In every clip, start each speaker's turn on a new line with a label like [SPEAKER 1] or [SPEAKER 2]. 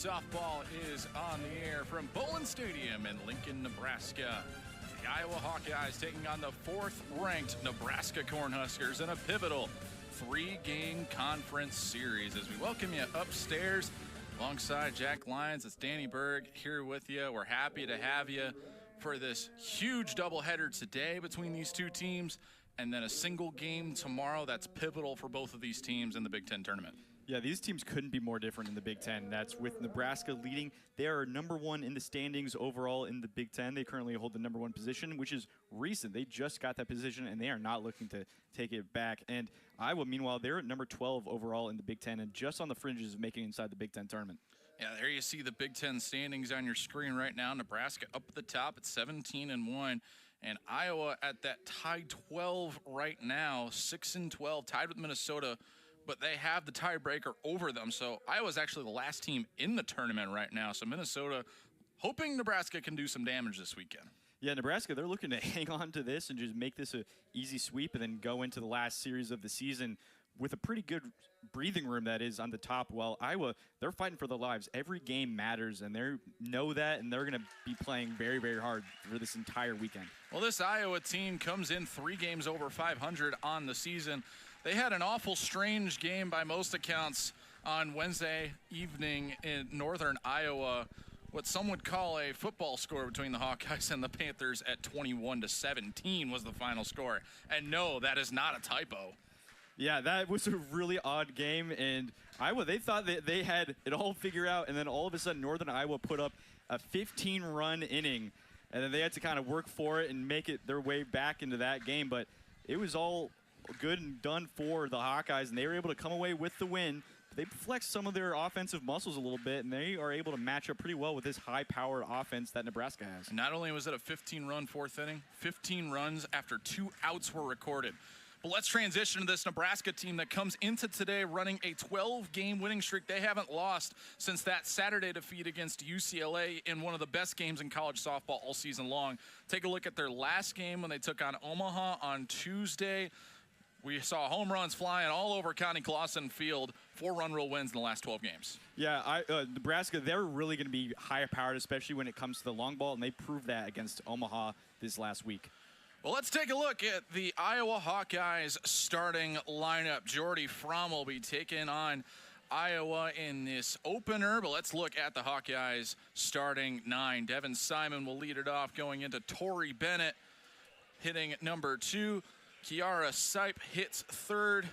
[SPEAKER 1] Softball is on the air from Bowling Stadium in Lincoln, Nebraska. The Iowa Hawkeyes taking on the fourth-ranked Nebraska Cornhuskers in a pivotal three-game conference series. As we welcome you upstairs alongside Jack Lyons, it's Danny Berg here with you. We're happy to have you for this huge doubleheader today between these two teams, and then a single game tomorrow that's pivotal for both of these teams in the Big Ten tournament.
[SPEAKER 2] Yeah, these teams couldn't be more different in the Big Ten. That's with Nebraska leading. They are number one in the standings overall in the Big Ten. They currently hold the number one position, which is recent. They just got that position, and they are not looking to take it back. And Iowa, meanwhile, they're at number 12 overall in the Big Ten and just on the fringes of making inside the Big Ten tournament.
[SPEAKER 1] Yeah, there you see the Big Ten standings on your screen right now. Nebraska up at the top at 17-1. And Iowa at that tied 12 right now, 6-12, tied with Minnesota. But they have the tiebreaker over them. So Iowa's actually the last team in the tournament right now. So Minnesota hoping Nebraska can do some damage this weekend.
[SPEAKER 2] Yeah, Nebraska, they're looking to hang on to this and just make this an easy sweep and then go into the last series of the season with a pretty good breathing room that is on the top. While Iowa, they're fighting for their lives. Every game matters, and they know that, and they're going to be playing very, very hard for this entire weekend.
[SPEAKER 1] Well, this Iowa team comes in 3 games over 500 on the season. They had an awful strange game by most accounts on Wednesday evening in northern Iowa. What some would call a football score between the Hawkeyes and the Panthers at 21-17 was the final score. And no, that is not a typo.
[SPEAKER 2] Yeah, that was a really odd game, and Iowa, they thought that they had it all figured out, and then all of a sudden Northern Iowa put up a 15-run inning, and then they had to kind of work for it and make it their way back into that game. But it was all good and done for the Hawkeyes, and they were able to come away with the win. They flexed some of their offensive muscles a little bit, and they are able to match up pretty well with this high-powered offense that Nebraska has.
[SPEAKER 1] Not only was it a 15-run fourth inning, 15 runs after 2 outs were recorded. But let's transition to this Nebraska team that comes into today running a 12-game winning streak. They haven't lost since that Saturday defeat against UCLA in one of the best games in college softball all season long. Take a look at their last game when they took on Omaha on Tuesday. We saw home runs flying all over Connie Clausen Field. 4-run rule wins in the last 12 games.
[SPEAKER 2] Yeah, Nebraska, they're really going to be high-powered, especially when it comes to the long ball, and they proved that against Omaha this last week.
[SPEAKER 1] Well, let's take a look at the Iowa Hawkeyes starting lineup. Jordy Fromm will be taking on Iowa in this opener, but let's look at the Hawkeyes starting 9. Devin Simon will lead it off, going into Tori Bennett hitting number 2. Kiara Sipe hits 3rd,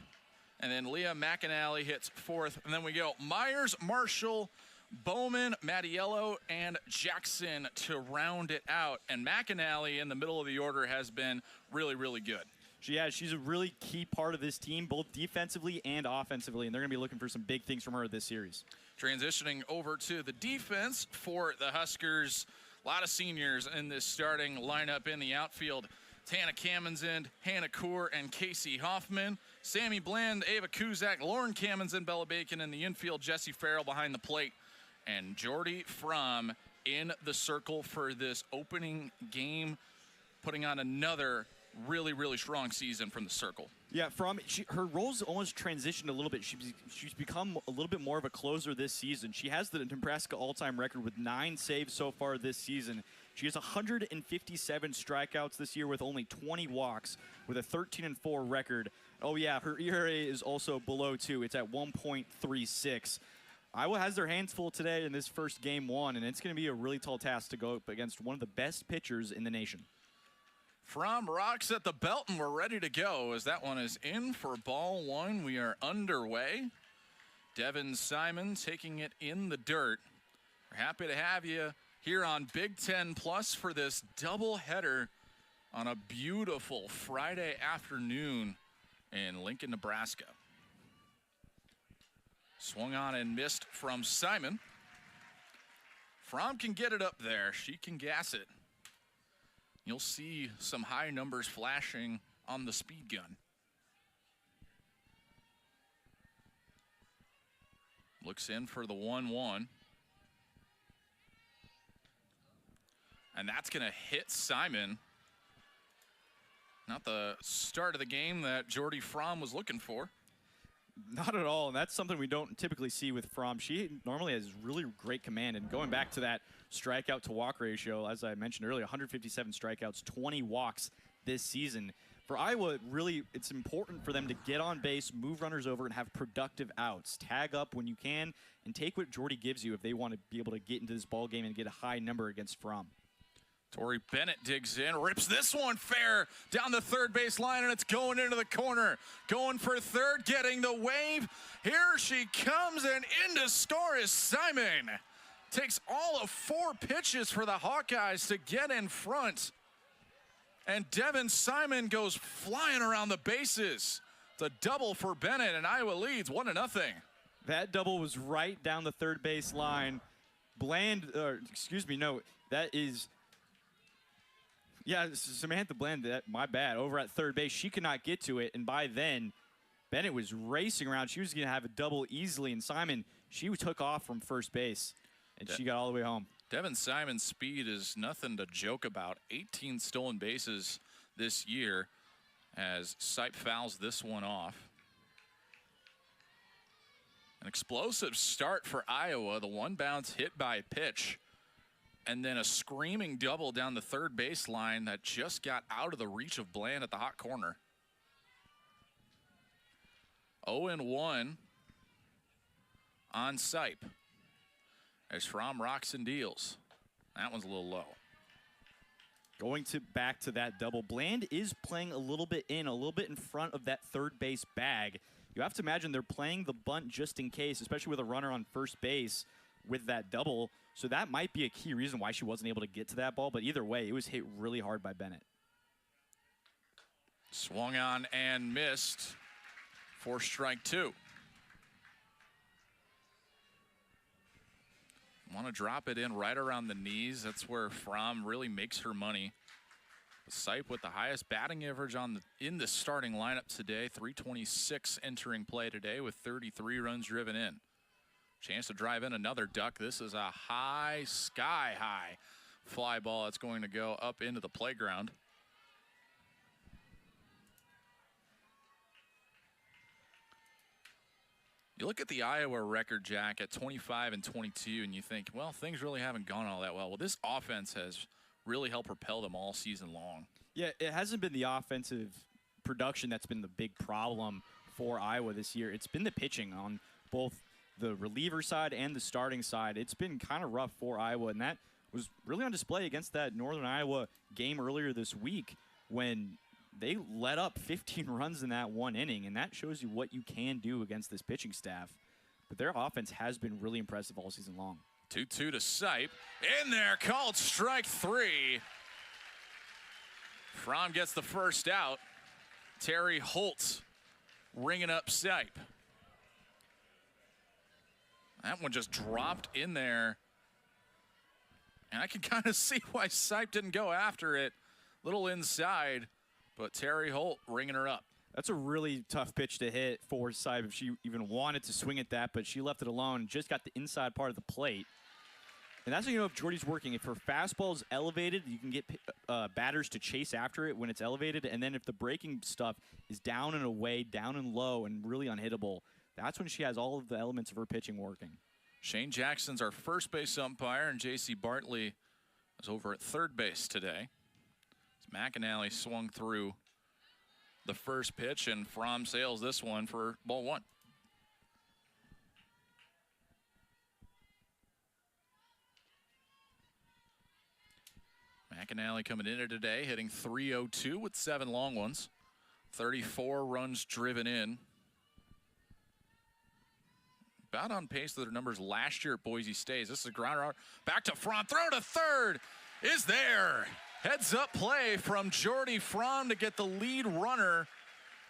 [SPEAKER 1] and then Leah McAnally hits 4th. And then we go Myers, Marshall, Bowman, Mattiello, and Jackson to round it out. And McAnally in the middle of the order has been really, really good.
[SPEAKER 2] She's a really key part of this team, both defensively and offensively, and they're going to be looking for some big things from her this series.
[SPEAKER 1] Transitioning over to the defense for the Huskers, a lot of seniors in this starting lineup in the outfield. Tana Kamenzind, Hannah Koor, and Casey Hoffman. Sammy Bland, Ava Kuzak, Lauren Kamenzind, Bella Bacon in the infield, Jesse Farrell behind the plate. And Jordy Fromm in the circle for this opening game, putting on another really, really strong season from the circle.
[SPEAKER 2] Yeah, her role's almost transitioned a little bit. She's become a little bit more of a closer this season. She has the Nebraska all-time record with 9 saves so far this season. She has 157 strikeouts this year with only 20 walks, with a 13-4 record. Oh yeah, her ERA is also below 2. It's at 1.36. Iowa has their hands full today in this first game 1, and it's going to be a really tall task to go up against one of the best pitchers in the nation.
[SPEAKER 1] Fromm rocks at the belt, and we're ready to go as that one is in for ball 1. We are underway. Devin Simon taking it in the dirt. We're happy to have you here on Big Ten Plus for this doubleheader on a beautiful Friday afternoon in Lincoln, Nebraska. Swung on and missed from Simon. Fromm can get it up there. She can gas it. You'll see some high numbers flashing on the speed gun. Looks in for the 1-1. And that's going to hit Simon. Not the start of the game that Jordy Fromm was looking for.
[SPEAKER 2] Not at all, and that's something we don't typically see with Fromm. She normally has really great command, and going back to that strikeout to walk ratio, as I mentioned earlier, 157 strikeouts, 20 walks this season. For Iowa, really, it's important for them to get on base, move runners over, and have productive outs. Tag up when you can, and take what Jordy gives you if they want to be able to get into this ball game and get a high number against Fromm.
[SPEAKER 1] Tori Bennett digs in, rips this one fair down the third base line, and it's going into the corner. Going for third, getting the wave. Here she comes, and in to score is Simon. Takes all of 4 pitches for the Hawkeyes to get in front. And Devin Simon goes flying around the bases. It's a double for Bennett, and Iowa leads 1-0.
[SPEAKER 2] That double was right down the third base line. That is... Yeah, Samantha Bland, my bad, over at third base. She could not get to it, and by then, Bennett was racing around. She was going to have a double easily, and Simon, she took off from first base, and she got all the way home.
[SPEAKER 1] Devin Simon's speed is nothing to joke about. 18 stolen bases this year as Sipe fouls this one off. An explosive start for Iowa. The one bounce hit by pitch. And then a screaming double down the third base line that just got out of the reach of Bland at the hot corner. 0-1 on Sipe as Fromm rocks and deals. That one's a little low.
[SPEAKER 2] Going back to that double, Bland is playing a little bit in front of that third base bag. You have to imagine they're playing the bunt just in case, especially with a runner on first base with that double. So that might be a key reason why she wasn't able to get to that ball. But either way, it was hit really hard by Bennett.
[SPEAKER 1] Swung on and missed for strike 2. Want to drop it in right around the knees. That's where Fromm really makes her money. Sipe with the highest batting average in the starting lineup today. 326 entering play today with 33 runs driven in. Chance to drive in another duck. This is a high, sky high fly ball that's going to go up into the playground. You look at the Iowa record, Jack, at 25-22, and you think, well, things really haven't gone all that well. Well, this offense has really helped propel them all season long.
[SPEAKER 2] Yeah, it hasn't been the offensive production that's been the big problem for Iowa this year. It's been the pitching on both the reliever side and the starting side. It's been kind of rough for Iowa, and that was really on display against that Northern Iowa game earlier this week when they let up 15 runs in that one inning, and that shows you what you can do against this pitching staff. But their offense has been really impressive all season long.
[SPEAKER 1] 2-2 to Sipe. In there, called strike 3. Fromm gets the first out. Terry Holt ringing up Sipe. That one just dropped in there. And I can kind of see why Sipe didn't go after it. Little inside, but Terry Holt ringing her up.
[SPEAKER 2] That's a really tough pitch to hit for Sipe if she even wanted to swing at that, but she left it alone and just got the inside part of the plate. And that's how you know if Jordy's working. If her fastball is elevated, you can get batters to chase after it when it's elevated. And then if the breaking stuff is down and away, down and low, and really unhittable, that's when she has all of the elements of her pitching working.
[SPEAKER 1] Shane Jackson's our first base umpire, and J.C. Bartley is over at third base today. McAnally swung through the first pitch, and Fromm sails this one for ball 1. McAnally coming in here today, hitting .302 with 7 long ones. 34 runs driven in. About on pace with their numbers last year at Boise State. This is a grounder. Back to Fromm. Throw to third is there. Heads up play from Jordy Fromm to get the lead runner,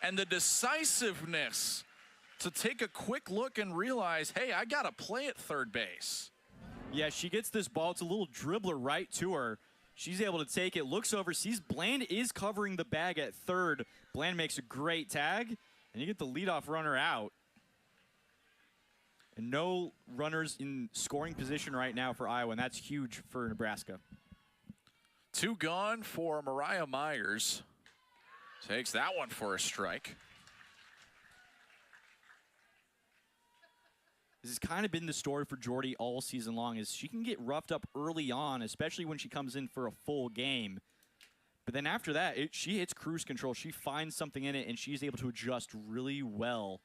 [SPEAKER 1] and the decisiveness to take a quick look and realize, hey, I got to play at third base.
[SPEAKER 2] Yeah, she gets this ball. It's a little dribbler right to her. She's able to take it, looks over, sees Bland is covering the bag at third. Bland makes a great tag, and you get the leadoff runner out. And no runners in scoring position right now for Iowa, and that's huge for Nebraska.
[SPEAKER 1] 2 gone for Mariah Myers. Takes that one for a strike.
[SPEAKER 2] This has kind of been the story for Jordy all season long, is she can get roughed up early on, especially when she comes in for a full game. But then after that, she hits cruise control. She finds something in it, and she's able to adjust really well.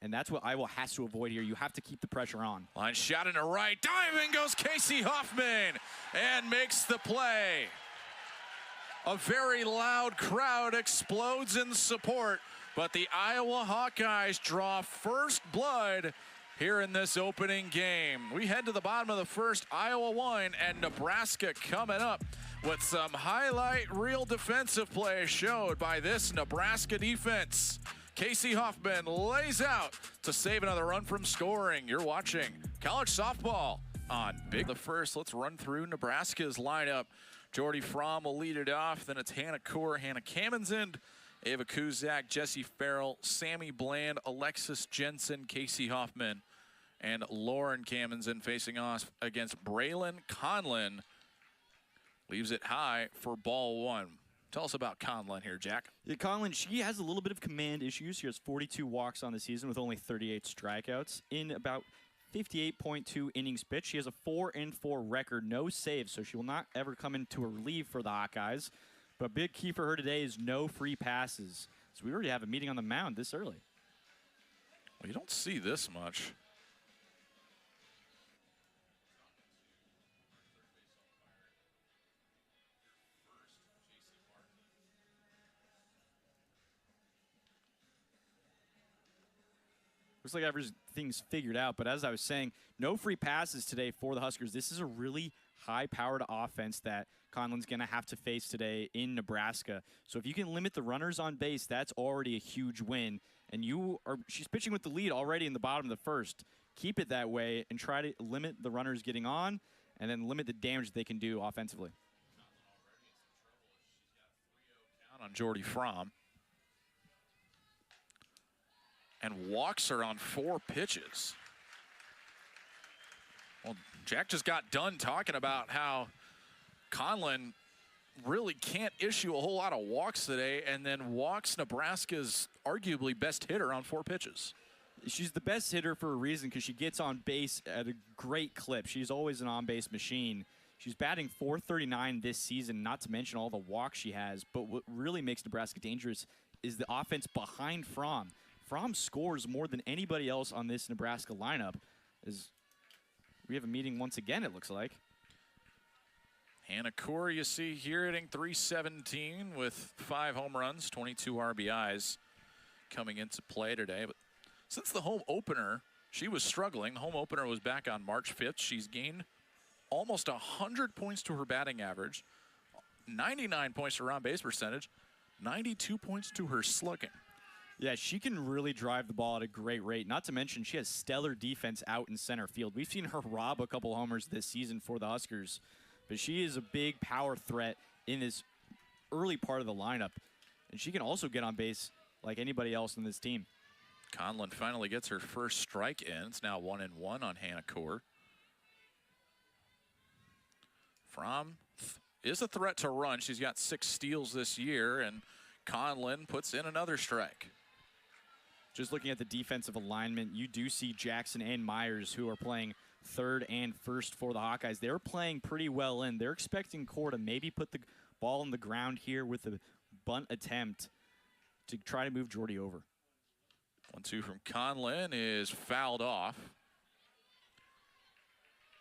[SPEAKER 2] And that's what Iowa has to avoid here. You have to keep the pressure on.
[SPEAKER 1] Line shot into right. Diving goes Casey Hoffman and makes the play. A very loud crowd explodes in support, but the Iowa Hawkeyes draw first blood here in this opening game. We head to the bottom of the first. Iowa 1 and Nebraska coming up with some highlight reel defensive play showed by this Nebraska defense. Casey Hoffman lays out to save another run from scoring. You're watching college softball on Big. The first, let's run through Nebraska's lineup. Jordy Fromm will lead it off. Then it's Hannah Kaur, Hannah Kamenzind, Ava Kuzak, Jessie Farrell, Sammy Bland, Alexis Jensen, Casey Hoffman, and Lauren Kamenzind facing off against Braylon Conlin. Leaves it high for ball one. Tell us about Conlin here, Jack.
[SPEAKER 2] Yeah, Conlin, she has a little bit of command issues. She has 42 walks on the season with only 38 strikeouts in about 58.2 innings pitched. She has a 4-4 record, no saves, so she will not ever come into a relief for the Hawkeyes. But a big key for her today is no free passes. So we already have a meeting on the mound this early.
[SPEAKER 1] Well, you don't see this much.
[SPEAKER 2] Looks like everything's figured out, but as I was saying, no free passes today for the Huskers. This is a really high-powered offense that Conlin's going to have to face today in Nebraska. So if you can limit the runners on base, that's already a huge win. And she's pitching with the lead already in the bottom of the first. Keep it that way and try to limit the runners getting on and then limit the damage they can do offensively.
[SPEAKER 1] Count on Jordy Fromm. And walks her on 4 pitches. Well, Jack just got done talking about how Conlin really can't issue a whole lot of walks today, and then walks Nebraska's arguably best hitter on 4 pitches.
[SPEAKER 2] She's the best hitter for a reason, because she gets on base at a great clip. She's always an on-base machine. She's batting .439 this season, not to mention all the walks she has. But what really makes Nebraska dangerous is the offense behind Fromm. Fromm scores more than anybody else on this Nebraska lineup. As we have a meeting once again, it looks like.
[SPEAKER 1] Hannah Kaur, you see here, hitting .317 with 5 home runs, 22 RBIs coming into play today. But since the home opener, she was struggling. Home opener was back on March 5th. She's gained almost 100 points to her batting average, 99 points to her on-base percentage, 92 points to her slugging.
[SPEAKER 2] Yeah, she can really drive the ball at a great rate. Not to mention, she has stellar defense out in center field. We've seen her rob a couple homers this season for the Huskers, but she is a big power threat in this early part of the lineup. And she can also get on base like anybody else in this team.
[SPEAKER 1] Conlin finally gets her first strike in. It's now 1-1 on Hannah Kaur. Fromm is a threat to run. She's got 6 steals this year, and Conlin puts in another strike.
[SPEAKER 2] Just looking at the defensive alignment, you do see Jackson and Myers, who are playing third and first for the Hawkeyes. They're playing pretty well in. They're expecting Kaur to maybe put the ball on the ground here with a bunt attempt to try to move Jordy over.
[SPEAKER 1] 1-2 from Conlin is fouled off.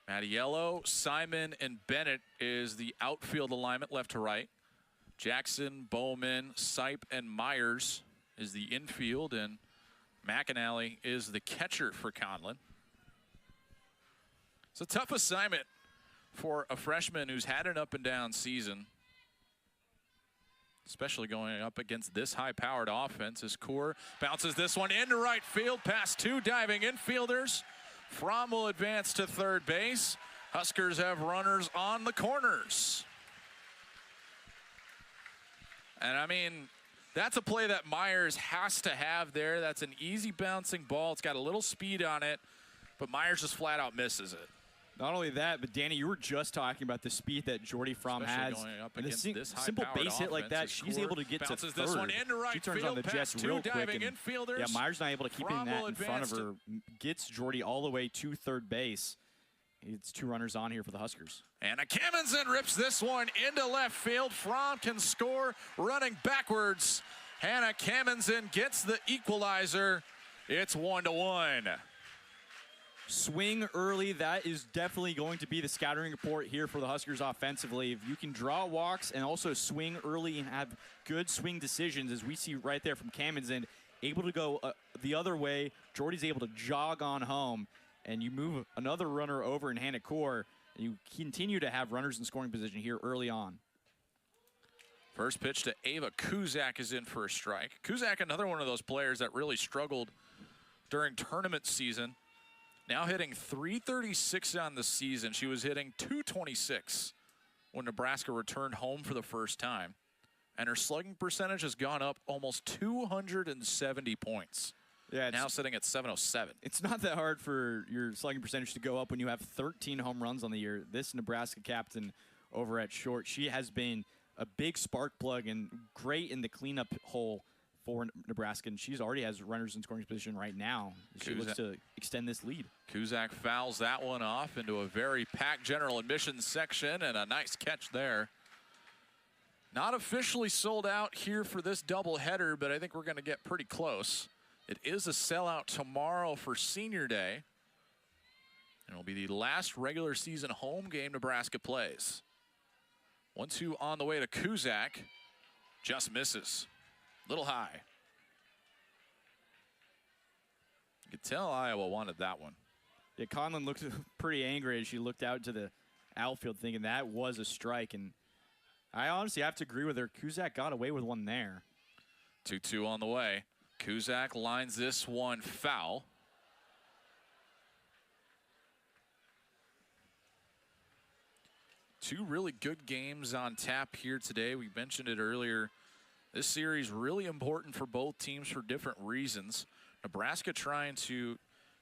[SPEAKER 1] Mattiello, Simon, and Bennett is the outfield alignment left to right. Jackson, Bowman, Sipe, and Myers is the infield, and McAnally is the catcher for Conlin. It's a tough assignment for a freshman who's had an up-and-down season, especially going up against this high-powered offense as Kaur bounces this one into right field past 2 diving infielders. Fromm will advance to third base. Huskers have runners on the corners. And I mean, that's a play that Myers has to have there. That's an easy bouncing ball. It's got a little speed on it, but Myers just flat out misses it.
[SPEAKER 2] Not only that, but Danny, you were just talking about the speed that Jordy Fromm has.
[SPEAKER 1] Going up
[SPEAKER 2] and a
[SPEAKER 1] against this
[SPEAKER 2] simple base hit like that,
[SPEAKER 1] offense,
[SPEAKER 2] she's able to get to
[SPEAKER 1] bounces
[SPEAKER 2] third.
[SPEAKER 1] This one into right
[SPEAKER 2] she turns
[SPEAKER 1] field
[SPEAKER 2] on the
[SPEAKER 1] past
[SPEAKER 2] jets
[SPEAKER 1] two
[SPEAKER 2] real quick.
[SPEAKER 1] diving
[SPEAKER 2] And,
[SPEAKER 1] infielders.
[SPEAKER 2] yeah, Meyer's not able to keep that in front of her. Gets Jordy all the way to third base. It's 2 runners on here for the Huskers.
[SPEAKER 1] And Kammensen rips this one into left field. Fromm can score running backwards. Hannah Kammensen gets the equalizer. It's 1-1.
[SPEAKER 2] Swing early, that is definitely going to be the scouting report here for the Huskers offensively. If you can draw walks and also swing early and have good swing decisions, as we see right there from Kammensen, able to go the other way, Jordy's able to jog on home, and you move another runner over in Hannah Core, and you continue to have runners in scoring position here early on.
[SPEAKER 1] First pitch to Ava Kuzak is in for a strike. Kuzak, another one of those players that really struggled during tournament season. Now hitting .336 on the season. She was hitting .226 when Nebraska returned home for the first time. And her slugging percentage has gone up almost 270 points. Yeah, now sitting at .707.
[SPEAKER 2] It's not that hard for your slugging percentage to go up when you have 13 home runs on the year. This Nebraska captain over at short, she has been a big spark plug and great in the cleanup hole for Nebraska, and she's already has runners in scoring position right now. She looks to extend this lead.
[SPEAKER 1] Kuzak fouls that one off into a very packed general admissions section, and a nice catch there. Not officially sold out here for this doubleheader, but I think we're going to get pretty close. It is a sellout tomorrow for Senior Day. It'll be the last regular season home game Nebraska plays. 1-2 on the way to Kuzak. Just misses. Little high. You could tell Iowa wanted that one.
[SPEAKER 2] Yeah, Conlon looked pretty angry as she looked out to the outfield thinking that was a strike. And I honestly have to agree with her. Kuzak got away with one there.
[SPEAKER 1] 2-2 on the way. Kuzak lines this one foul. Two really good games on tap here today. We mentioned it earlier. This series really important for both teams for different reasons. Nebraska trying to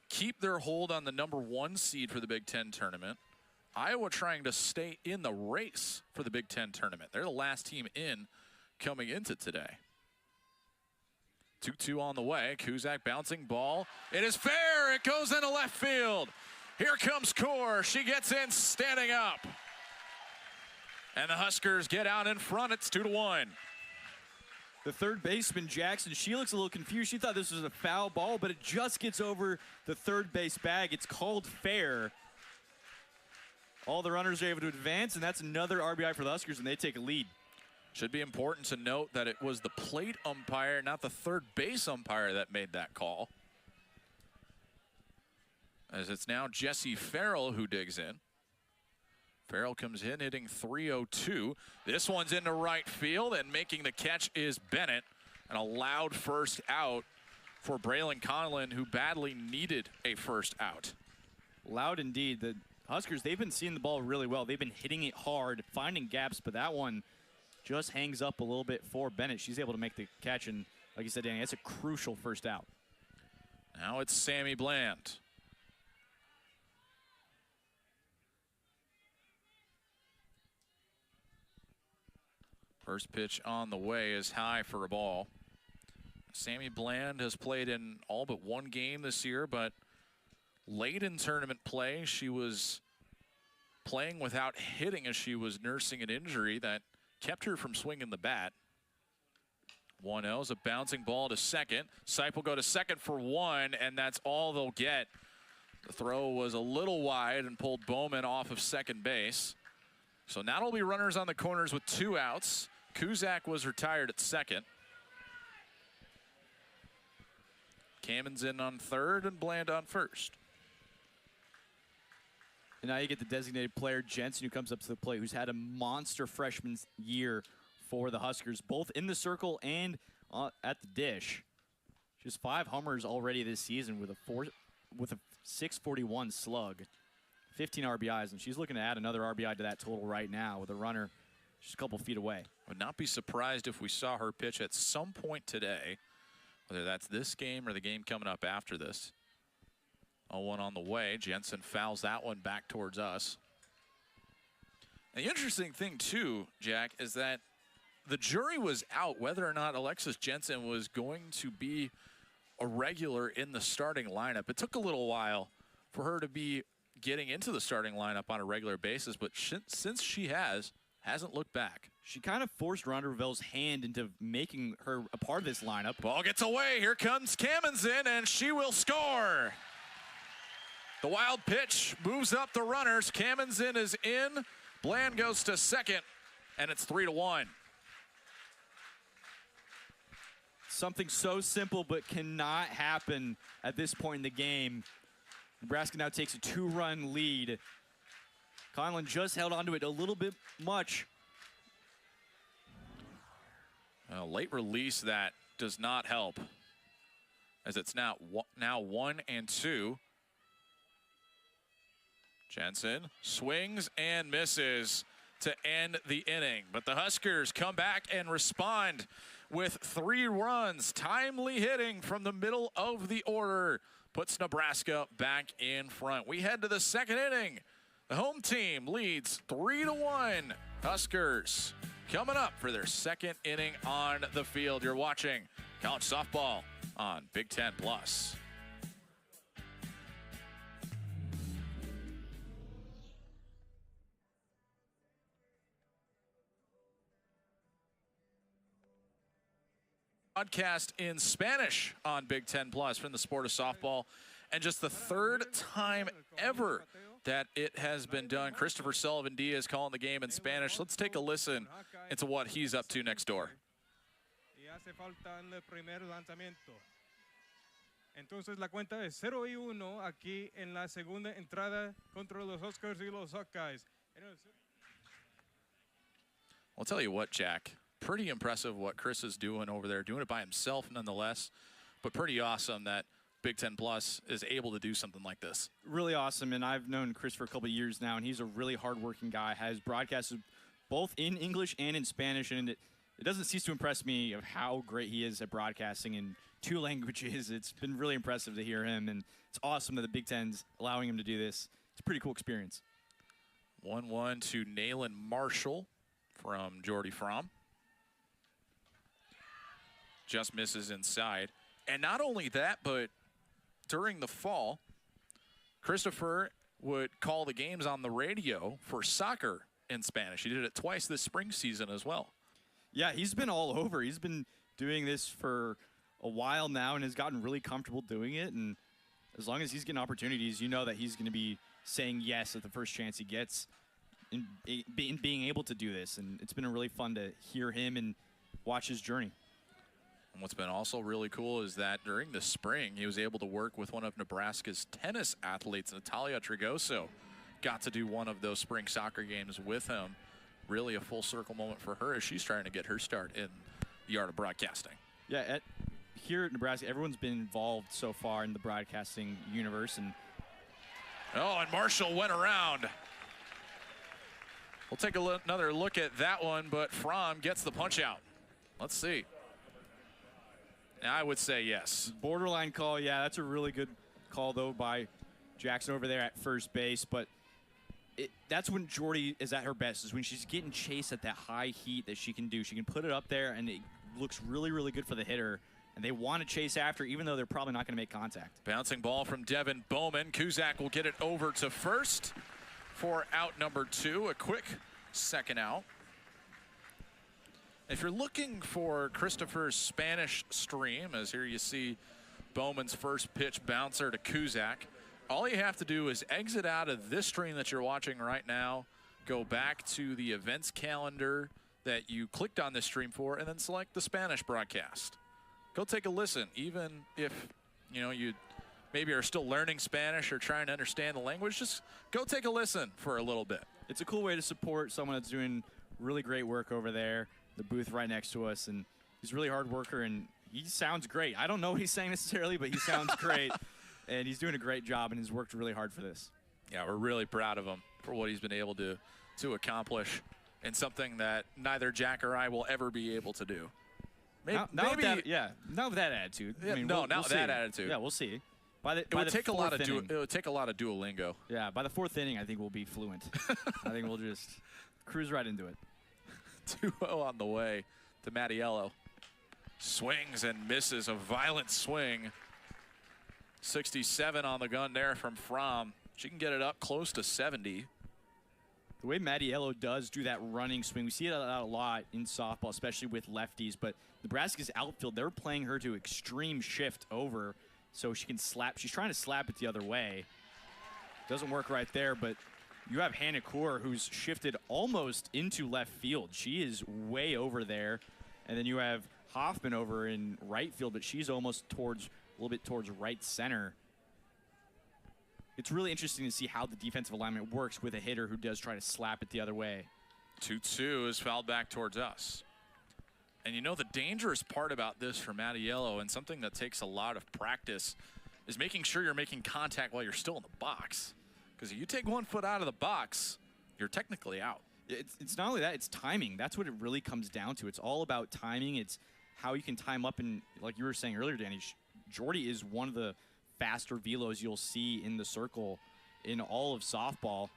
[SPEAKER 1] keep their hold on the #1 seed for the Big Ten tournament. Iowa trying to stay in the race for the Big Ten tournament. They're the last team in coming into today. 2-2 on the way. Kuzak bouncing ball. It is fair. It goes into left field. Here comes Core. She gets in standing up. And the Huskers get out in front. It's 2-1.
[SPEAKER 2] The third baseman, Jackson, she looks a little confused. She thought this was a foul ball, but it just gets over the third base bag. It's called fair. All the runners are able to advance, and that's another RBI for the Huskers, and they take a lead.
[SPEAKER 1] Should be important to note that it was the plate umpire, not the third base umpire, that made that call. As it's now Jesse Farrell who digs in. Farrell comes in hitting .302. This one's into right field, and making the catch is Bennett. And a loud first out for Braylon Conlon, who badly needed a first out.
[SPEAKER 2] Loud indeed. The Huskers, they've been seeing the ball really well. They've been hitting it hard, finding gaps, but that one just hangs up a little bit for Bennett. She's able to make the catch, and like you said, Danny, that's a crucial first out.
[SPEAKER 1] Now it's Sammy Bland. First pitch on the way is high for a ball. Sammy Bland has played in all but one game this year, but late in tournament play, she was playing without hitting as she was nursing an injury that kept her from swinging the bat. 1-0 is a bouncing ball to second. Sipe will go to second for one, and that's all they'll get. The throw was a little wide and pulled Bowman off of second base. So now it'll be runners on the corners with 2 outs. Kuzak was retired at second. Kammensen on third and Bland on first.
[SPEAKER 2] And now you get the designated player, Jensen, who comes up to the plate, who's had a monster freshman year for the Huskers, both in the circle and at the dish. Just 5 homers already this season with a .641 slug, 15 RBIs, and she's looking to add another RBI to that total right now with a runner just a couple feet away.
[SPEAKER 1] Would not be surprised if we saw her pitch at some point today, whether that's this game or the game coming up after this. 0-1 on the way. Jensen fouls that one back towards us. And the interesting thing, too, Jack, is that the jury was out whether or not Alexis Jensen was going to be a regular in the starting lineup. It took a little while for her to be getting into the starting lineup on a regular basis, but since she hasn't looked back.
[SPEAKER 2] She kind of forced Ronda Ravel's hand into making her a part of this lineup.
[SPEAKER 1] Ball gets away. Here comes Kamenzin, and she will score. The wild pitch moves up the runners. Kamenzin is in. Bland goes to second, and it's 3-1.
[SPEAKER 2] Something so simple but cannot happen at this point in the game. Nebraska now takes a 2-run lead. Conlon just held onto it a little bit much.
[SPEAKER 1] A late release that does not help, as it's now 1-2. Jensen swings and misses to end the inning, but the Huskers come back and respond with 3 runs. Timely hitting from the middle of the order puts Nebraska back in front. We head to the second inning. The home team leads 3-1. Huskers coming up for their second inning on the field. You're watching college softball on Big Ten Plus. Broadcast in Spanish on Big Ten Plus from the sport of softball, and just the 3rd time ever that it has been done. Christopher Sullivan Diaz calling the game in Spanish. Let's take a listen into what he's up to next door.
[SPEAKER 3] Entonces la cuenta es 0-1 aquí en la segunda entrada contra los Huskers y los Hawkeyes.
[SPEAKER 1] I'll tell you what, Jack. Pretty impressive what Chris is doing over there. Doing it by himself nonetheless, but pretty awesome that Big Ten Plus is able to do something like this.
[SPEAKER 2] Really awesome, and I've known Chris for a couple of years now, and he's a really hardworking guy. Has broadcasted both in English and in Spanish, and it doesn't cease to impress me of how great he is at broadcasting in 2 languages. It's been really impressive to hear him, and it's awesome that the Big Ten's allowing him to do this. It's a pretty cool experience.
[SPEAKER 1] 1-1 to Nayland Marshall from Jordy Fromm. Just misses inside. And not only that, but during the fall, Christopher would call the games on the radio for soccer in Spanish. He did it twice this spring season as well.
[SPEAKER 2] Yeah, he's been all over. He's been doing this for a while now and has gotten really comfortable doing it. And as long as he's getting opportunities, you know that he's going to be saying yes at the first chance he gets in being able to do this. And it's been really fun to hear him and watch his journey.
[SPEAKER 1] And what's been also really cool is that during the spring, he was able to work with one of Nebraska's tennis athletes, Natalia Trigoso. Got to do one of those spring soccer games with him. Really a full circle moment for her as she's trying to get her start in the art of broadcasting.
[SPEAKER 2] Yeah, here at Nebraska, everyone's been involved so far in the broadcasting universe. And
[SPEAKER 1] Marshall went around. We'll take another look at that one, but Fromm gets the punch out. Let's see. I would say yes.
[SPEAKER 2] Borderline call, yeah, that's a really good call, though, by Jackson over there at first base. But that's when Jordy is at her best, is when she's getting chased at that high heat that she can do. She can put it up there, and it looks really, really good for the hitter. And they want to chase after, even though they're probably not going to make contact.
[SPEAKER 1] Bouncing ball from Devin Bowman. Kuzak will get it over to first for out number 2. A quick second out. If you're looking for Christopher's Spanish stream, as here you see Bowman's first pitch bouncer to Kuzak, all you have to do is exit out of this stream that you're watching right now, go back to the events calendar that you clicked on this stream for, and then select the Spanish broadcast. Go take a listen, even if you maybe are still learning Spanish or trying to understand the language. Just go take a listen for a little bit.
[SPEAKER 2] It's a cool way to support someone that's doing really great work over there. The booth right next to us, and he's a really hard worker, and he sounds great. I don't know what he's saying necessarily, but he sounds great, and he's doing a great job, and he's worked really hard for this.
[SPEAKER 1] Yeah, we're really proud of him for what he's been able to accomplish in something that neither Jack or I will ever be able to do.
[SPEAKER 2] Not with that attitude.
[SPEAKER 1] Yeah, not with that attitude.
[SPEAKER 2] Yeah, we'll see.
[SPEAKER 1] It would take a lot of Duolingo.
[SPEAKER 2] Yeah, by the 4th inning, I think we'll be fluent. I think we'll just cruise right into it.
[SPEAKER 1] 2-0 on the way to Mattiello. Swings and misses, a violent swing. 67 on the gun there from Fromm. She can get it up close to 70.
[SPEAKER 2] The way Mattiello does do that running swing, we see it a lot in softball, especially with lefties. But Nebraska's outfield, they're playing her to extreme shift over so she can slap. She's trying to slap it the other way. Doesn't work right there, but you have Hannah Kaur, who's shifted almost into left field. She is way over there. And then you have Hoffman over in right field, but she's almost a little bit towards right center. It's really interesting to see how the defensive alignment works with a hitter who does try to slap it the other way.
[SPEAKER 1] 2-2 is fouled back towards us. And you know, the dangerous part about this for Mattiello, and something that takes a lot of practice, is making sure you're making contact while you're still in the box. Because if you take 1 foot out of the box, you're technically out.
[SPEAKER 2] It's not only that, it's timing. That's what it really comes down to. It's all about timing. It's how you can time up. And like you were saying earlier, Danny, Jordy is one of the faster velos you'll see in the circle in all of softball.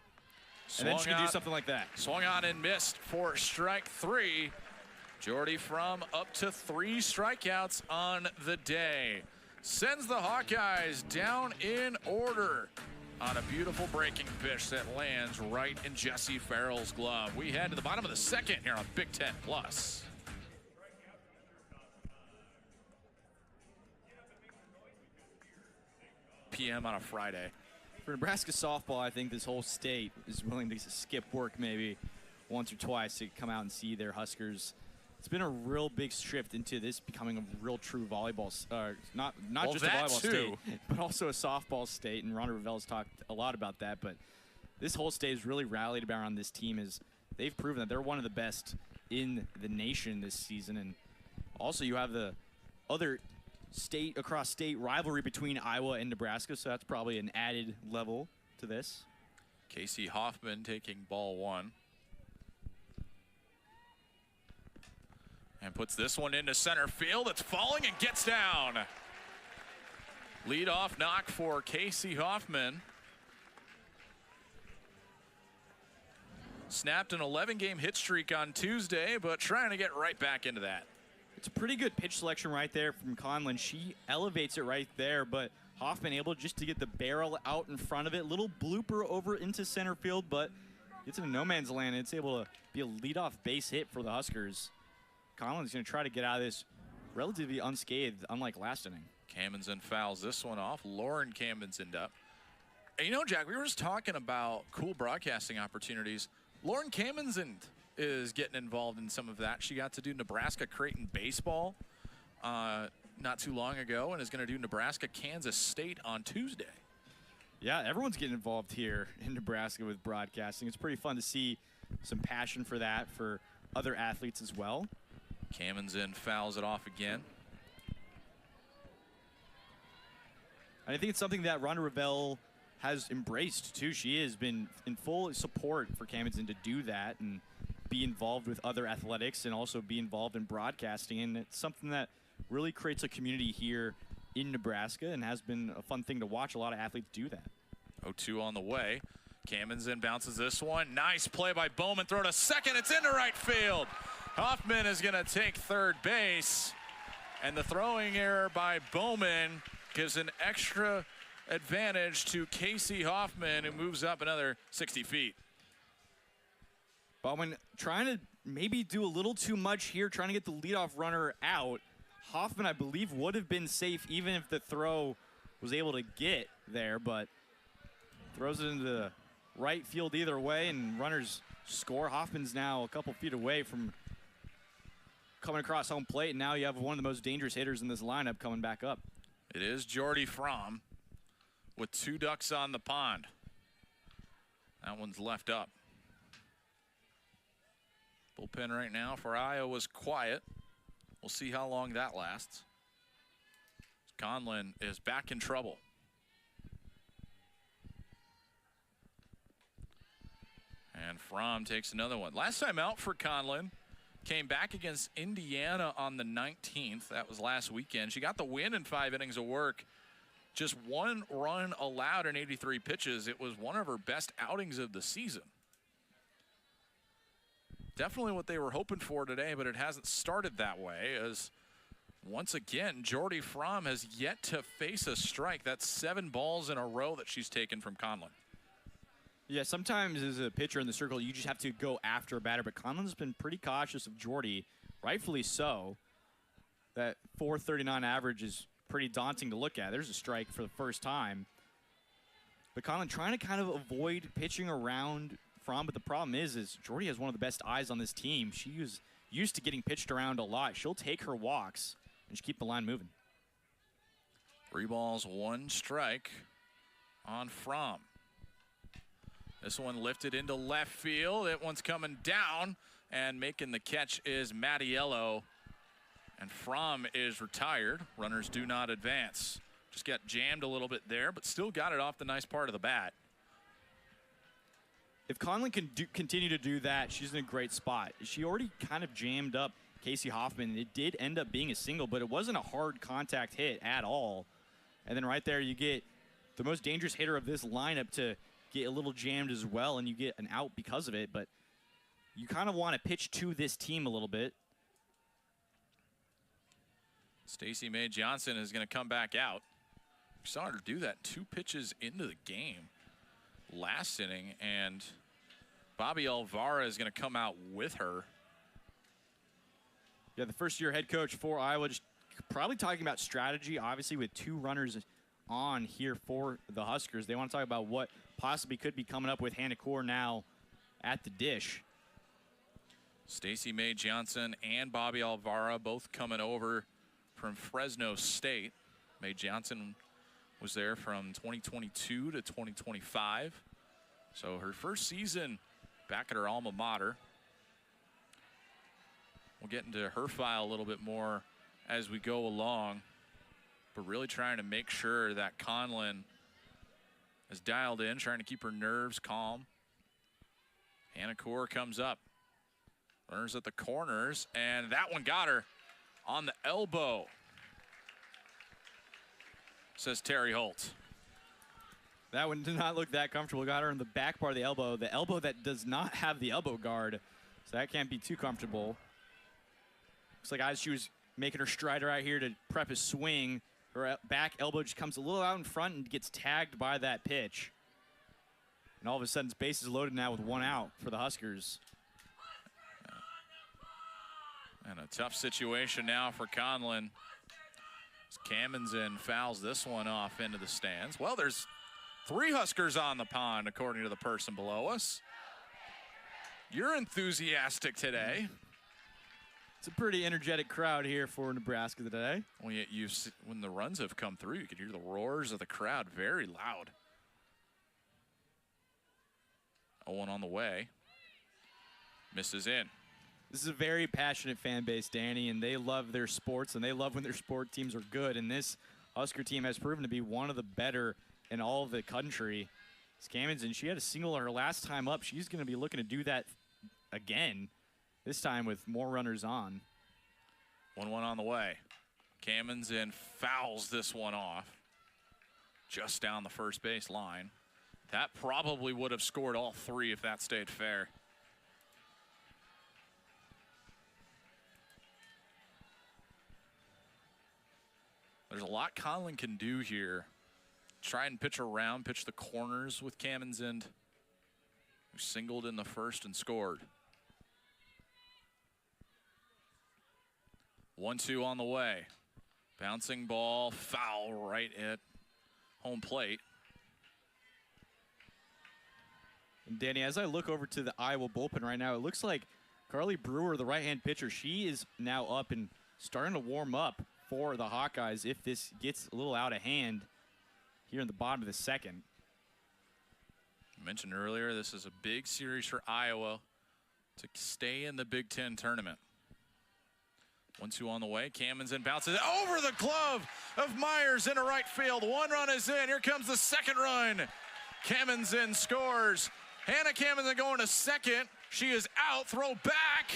[SPEAKER 2] And then she can do something like that.
[SPEAKER 1] Swung on and missed for strike 3. Jordy Fromm up to 3 strikeouts on the day. Sends the Hawkeyes down in order on a beautiful breaking pitch that lands right in Jessie Farrell's glove. We head to the bottom of the 2nd here on Big Ten Plus. PM on a Friday.
[SPEAKER 2] For Nebraska softball, I think this whole state is willing to skip work maybe once or twice to come out and see their Huskers. It's been a real big shift into this becoming a real true volleyball, not just a volleyball state, but also a softball state. And Ronda Ravel's talked a lot about that. But this whole state has really rallied around this team as they've proven that they're one of the best in the nation this season. And also you have the other state across state rivalry between Iowa and Nebraska, so that's probably an added level to this.
[SPEAKER 1] Casey Hoffman taking ball 1. And puts this one into center field. It's falling and gets down. Leadoff knock for Casey Hoffman. Snapped an 11-game hit streak on Tuesday, but trying to get right back into that.
[SPEAKER 2] It's a pretty good pitch selection right there from Conlon. She elevates it right there, but Hoffman able just to get the barrel out in front of it. Little blooper over into center field, but gets into no man's land. It's able to be a leadoff base hit for the Huskers. Conlon's going to try to get out of this relatively unscathed, unlike last inning.
[SPEAKER 1] Cammonsen fouls this one off. Lauren Cammonsen up. And you know, Jack, we were just talking about cool broadcasting opportunities. Lauren Cammonsen is getting involved in some of that. She got to do Nebraska Creighton baseball not too long ago and is going to do Nebraska Kansas State on Tuesday.
[SPEAKER 2] Yeah, everyone's getting involved here in Nebraska with broadcasting. It's pretty fun to see some passion for that for other athletes as well.
[SPEAKER 1] Cammonsen fouls it off again.
[SPEAKER 2] I think it's something that Ronda Ravel has embraced too. She has been in full support for Cammonsen to do that and be involved with other athletics and also be involved in broadcasting. And it's something that really creates a community here in Nebraska and has been a fun thing to watch a lot of athletes do that.
[SPEAKER 1] 0-2 on the way. Cammonsen bounces this one. Nice play by Bowman. Throw to second. It's into right field. Hoffman is going to take third base. And the throwing error by Bowman gives an extra advantage to Casey Hoffman, who moves up another 60 feet.
[SPEAKER 2] Bowman trying to maybe do a little too much here, trying to get the leadoff runner out. Hoffman, I believe, would have been safe even if the throw was able to get there, but throws it into the right field either way, and runners score. Hoffman's now a couple feet away from coming across home plate, and now you have one of the most dangerous hitters in this lineup coming back up.
[SPEAKER 1] It is Jordy Fromm with 2 ducks on the pond. That one's left up. Bullpen right now for Iowa's quiet. We'll see how long that lasts. Conlon is back in trouble. And Fromm takes another one. Last time out for Conlon, came back against Indiana on the 19th. That was last weekend. She got the win in 5 innings of work. just 1 run allowed in 83 pitches. It was one of her best outings of the season. Definitely what they were hoping for today, but it hasn't started that way, as once again, Jordy Fromm has yet to face a strike. That's 7 balls in a row that she's taken from Conlon.
[SPEAKER 2] Yeah, sometimes as a pitcher in the circle, you just have to go after a batter, but Conlon's been pretty cautious of Jordy, rightfully so. That 439 average is pretty daunting to look at. There's a strike for the first time. But Conlon trying to kind of avoid pitching around Fromm, but the problem is Jordy has one of the best eyes on this team. She is used to getting pitched around a lot. She'll take her walks and just keep the line moving.
[SPEAKER 1] 3 balls, 1 strike on Fromm. This one lifted into left field. That one's coming down, and making the catch is Mattiello. And Fromm is retired. Runners do not advance. Just got jammed a little bit there, but still got it off the nice part of the bat.
[SPEAKER 2] If Conlon can continue to do that, she's in a great spot. She already kind of jammed up Casey Hoffman. It did end up being a single, but it wasn't a hard contact hit at all. And then right there, you get the most dangerous hitter of this lineup to get a little jammed as well, and you get an out because of it. But you kind of want to pitch to this team a little bit.
[SPEAKER 1] Stacey May Johnson is going to come back out. We saw her do that 2 pitches into the game last inning, and Bobby Alvara is going to come out with her.
[SPEAKER 2] Yeah, the first-year head coach for Iowa, just probably talking about strategy, obviously with 2 runners on here for the Huskers. They want to talk about what possibly could be coming up with Hannah Core now at the dish.
[SPEAKER 1] Stacey May Johnson and Bobby Alvara both coming over from Fresno State. May Johnson was there from 2022 to 2025. So her first season back at her alma mater. We'll get into her file a little bit more as we go along, but really trying to make sure that Conlon is dialed in, trying to keep her nerves calm. Hannah Core comes up. Runners at the corners, and that one got her on the elbow, says Terry Holt.
[SPEAKER 2] That one did not look that comfortable. Got her in the back part of the elbow that does not have the elbow guard, so that can't be too comfortable. Looks like as she was making her stride right here to prep a swing, her back elbow just comes a little out in front and gets tagged by that pitch. And all of a sudden, base is loaded now with 1 out for the Huskers.
[SPEAKER 1] And a tough situation now for Conlon. Kamenzen fouls this one off into the stands. Well, there's 3 Huskers on the pond, according to the person below us. You're enthusiastic today.
[SPEAKER 2] It's a pretty energetic crowd here for Nebraska today.
[SPEAKER 1] Well, when the runs have come through, you could hear the roars of the crowd very loud. 0-1 on the way. Misses in.
[SPEAKER 2] This is a very passionate fan base, Danny, and they love their sports, and they love when their sport teams are good. And this Husker team has proven to be one of the better in all of the country. Kamenzen, she had a single her last time up. She's going to be looking to do that again, this time with more runners on.
[SPEAKER 1] 1-1 on the way. Kamenzen fouls this one off just down the first base line. That probably would have scored all 3 if that stayed fair. There's a lot Conlon can do here. Try and pitch around, pitch the corners with Kamenzen, who singled in the first and scored. 1-2 on the way. Bouncing ball, foul right at home plate.
[SPEAKER 2] And Danny, as I look over to the Iowa bullpen right now, it looks like Carly Brewer, the right-hand pitcher, she is now up and starting to warm up for the Hawkeyes if this gets a little out of hand here in the bottom of the second.
[SPEAKER 1] I mentioned earlier, this is a big series for Iowa to stay in the Big Ten tournament. 1-2 on the way. Kamenzen bounces it over the glove of Myers into right field. 1 run is in. Here comes the second run. Kamenzen scores. Hannah Kamenzen going to second. She is out. Throw back.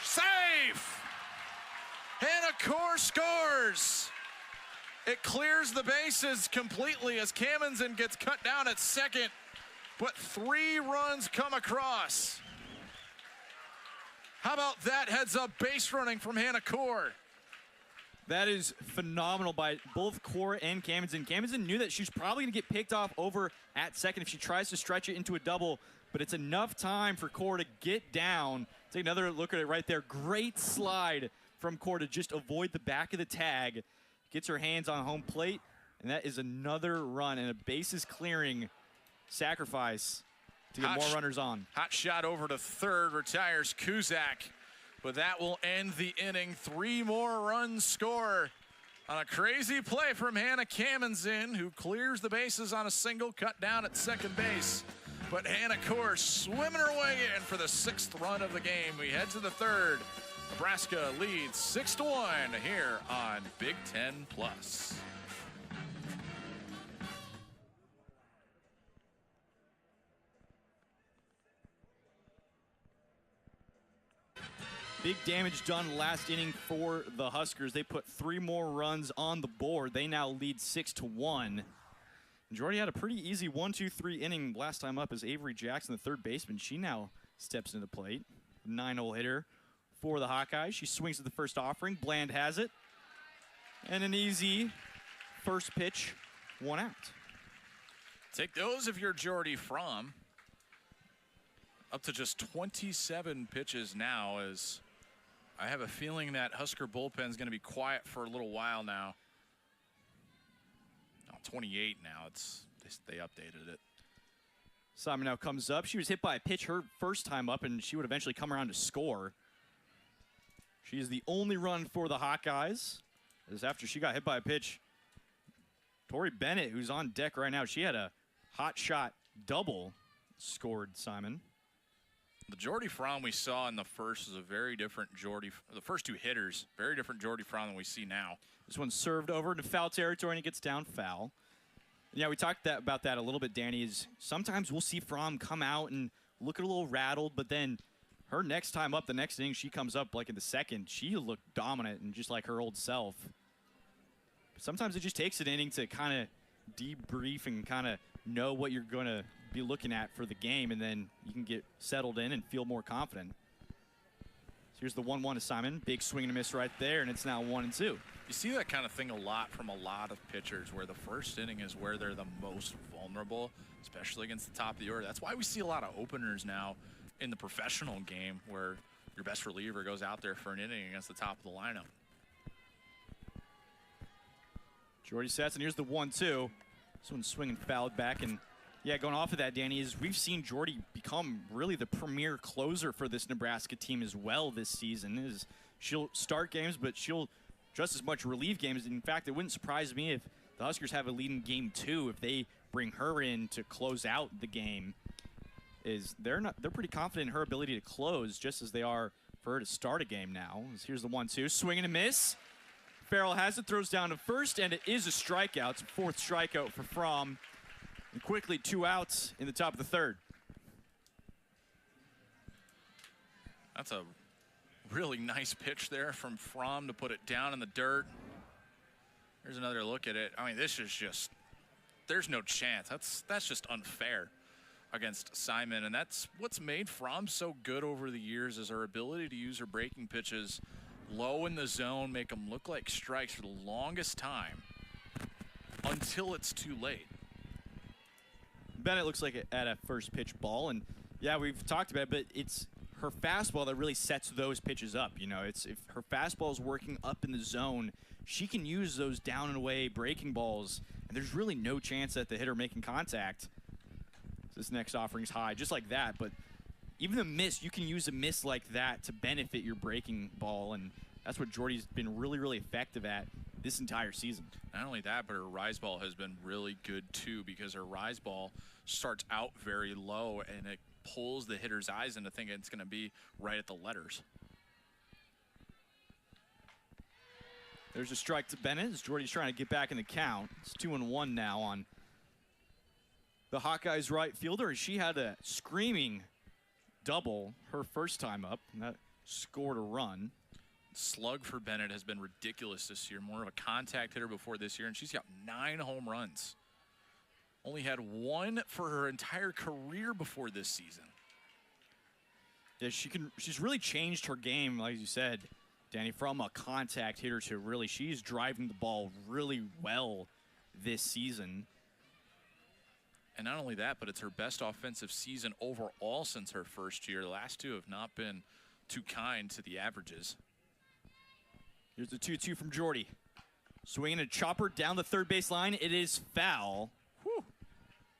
[SPEAKER 1] Safe. Hannah Core scores. It clears the bases completely as Kamenzen gets cut down at second, but 3 runs come across. How about that heads-up base running from Hannah Core?
[SPEAKER 2] That is phenomenal by both Core and Kamenzen. Kamenzen knew that she's probably going to get picked off over at second if she tries to stretch it into a double, but it's enough time for Core to get down. Take another look at it right there. Great slide from Core to just avoid the back of the tag. Gets her hands on home plate, and that is another run and a bases clearing sacrifice to get more runners on.
[SPEAKER 1] Hot shot over to third, retires Kuzak. But that will end the inning. 3 more runs score on a crazy play from Hannah Kamenzen, who clears the bases on a single, cut down at second base. But Hannah Core swimming her way in for the 6th run of the game. We head to the 3rd. Nebraska leads 6-1 here on Big Ten Plus.
[SPEAKER 2] Big damage done last inning for the Huskers. They put 3 more runs on the board. They now lead 6-1. Jordy had a pretty easy 1-2-3 inning last time up as Avery Jackson, the third baseman. She now steps into the plate. 9-hole hitter for the Hawkeyes. She swings at the first offering. Bland has it. And an easy first pitch, 1 out.
[SPEAKER 1] Take those if you're Jordy Fromm. Up to just 27 pitches now, as I have a feeling that Husker bullpen is going to be quiet for a little while now. Oh, 28 now. They updated it.
[SPEAKER 2] Simon now comes up. She was hit by a pitch her first time up, and she would eventually come around to score. She is the only run for the Hawkeyes. As after she got hit by a pitch, Tori Bennett, who's on deck right now, she had a hot shot double scored, Simon.
[SPEAKER 1] The Jordy Fromm we saw in the first is a very different Jordy. The first 2 hitters, very different Jordy Fromm than we see now.
[SPEAKER 2] This one's served over into foul territory and it gets down foul. Yeah, we talked about that a little bit, Danny, is sometimes we'll see Fromm come out and look a little rattled, but then her next time up, the next inning, she comes up like in the 2nd. She looked dominant and just like her old self. But sometimes it just takes an inning to kind of debrief and kind of know what you're going to be looking at for the game, and then you can get settled in and feel more confident. So here's the 1-1 to Simon. Big swing and a miss right there, and it's now 1-2.
[SPEAKER 1] You see that kind of thing a lot from a lot of pitchers, where the first inning is where they're the most vulnerable, especially against the top of the order. That's why we see a lot of openers now in the professional game, where your best reliever goes out there for an inning against the top of the lineup.
[SPEAKER 2] Jordy sets, and here's the 1-2. This one's swinging fouled back, and yeah, going off of that, Danny, is we've seen Jordy become really the premier closer for this Nebraska team as well this season. Is she'll start games, but she'll just as much relieve games. In fact, it wouldn't surprise me if the Huskers have a lead in game 2 if they bring her in to close out the game. They're pretty confident in her ability to close, just as they are for her to start a game now. Here's the 1-2, swing and a miss. Farrell has it, throws down to first, and it is a strikeout. It's a 4th strikeout for Fromm. And quickly 2 outs in the top of the 3rd.
[SPEAKER 1] That's a really nice pitch there from Fromm to put it down in the dirt. Here's another look at it. I mean, this is just, there's no chance. That's just unfair against Simon, and that's what's made Fromm so good over the years, is her ability to use her breaking pitches low in the zone, make them look like strikes for the longest time until it's too late.
[SPEAKER 2] Bennett looks like it at a first pitch ball, and yeah, we've talked about it, but it's her fastball that really sets those pitches up. You know, it's if her fastball is working up in the zone, she can use those down and away breaking balls, and there's really no chance that the hitter making contact. This next offering's high, just like that, but even a miss, you can use a miss like that to benefit your breaking ball, and that's what Jordy's been really, really effective at this entire season.
[SPEAKER 1] Not only that, but her rise ball has been really good too, because her rise ball starts out very low and it pulls the hitter's eyes into thinking it's going to be right at the letters.
[SPEAKER 2] There's a strike to Bennett as Jordy's trying to get back in the count. It's 2-1 now on the Hawkeyes right fielder. She had a screaming double her first time up, and that scored a run.
[SPEAKER 1] Slug for Bennett has been ridiculous this year. More of a contact hitter before this year, and she's got 9 home runs. Only had 1 for her entire career before this season.
[SPEAKER 2] Yeah, she's really changed her game, like you said, Danny, from a contact hitter to really, she's driving the ball really well this season.
[SPEAKER 1] And not only that, but it's her best offensive season overall since her first year. The last 2 have not been too kind to the averages.
[SPEAKER 2] Here's the 2-2 from Jordy. Swinging a chopper down the third base line. It is foul. Whew.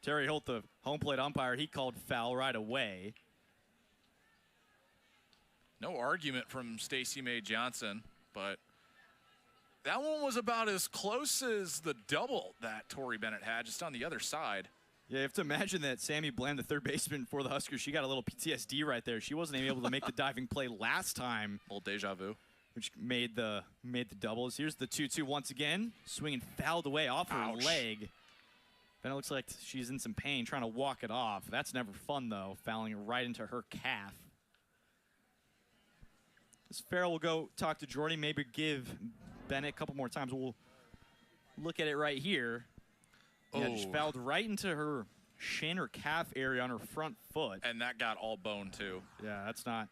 [SPEAKER 2] Terry Holt, the home plate umpire, he called foul right away.
[SPEAKER 1] No argument from Stacey Mae Johnson, but that one was about as close as the double that Tori Bennett had, just on the other side.
[SPEAKER 2] Yeah, you have to imagine that Sammy Bland, the third baseman for the Huskers, she got a little PTSD right there. She wasn't even able to make the diving play last time.
[SPEAKER 1] A little deja vu.
[SPEAKER 2] Which made the doubles. Here's the 2-2 once again. Swinging fouled away off her leg. Bennett looks like she's in some pain trying to walk it off. That's never fun, though, fouling it right into her calf. As Farrell will go talk to Jordy, maybe give Bennett a couple more times. We'll look at it right here. Yeah, just fouled right into her shin or calf area on her front foot.
[SPEAKER 1] And that got all bone, too.
[SPEAKER 2] Yeah, that's not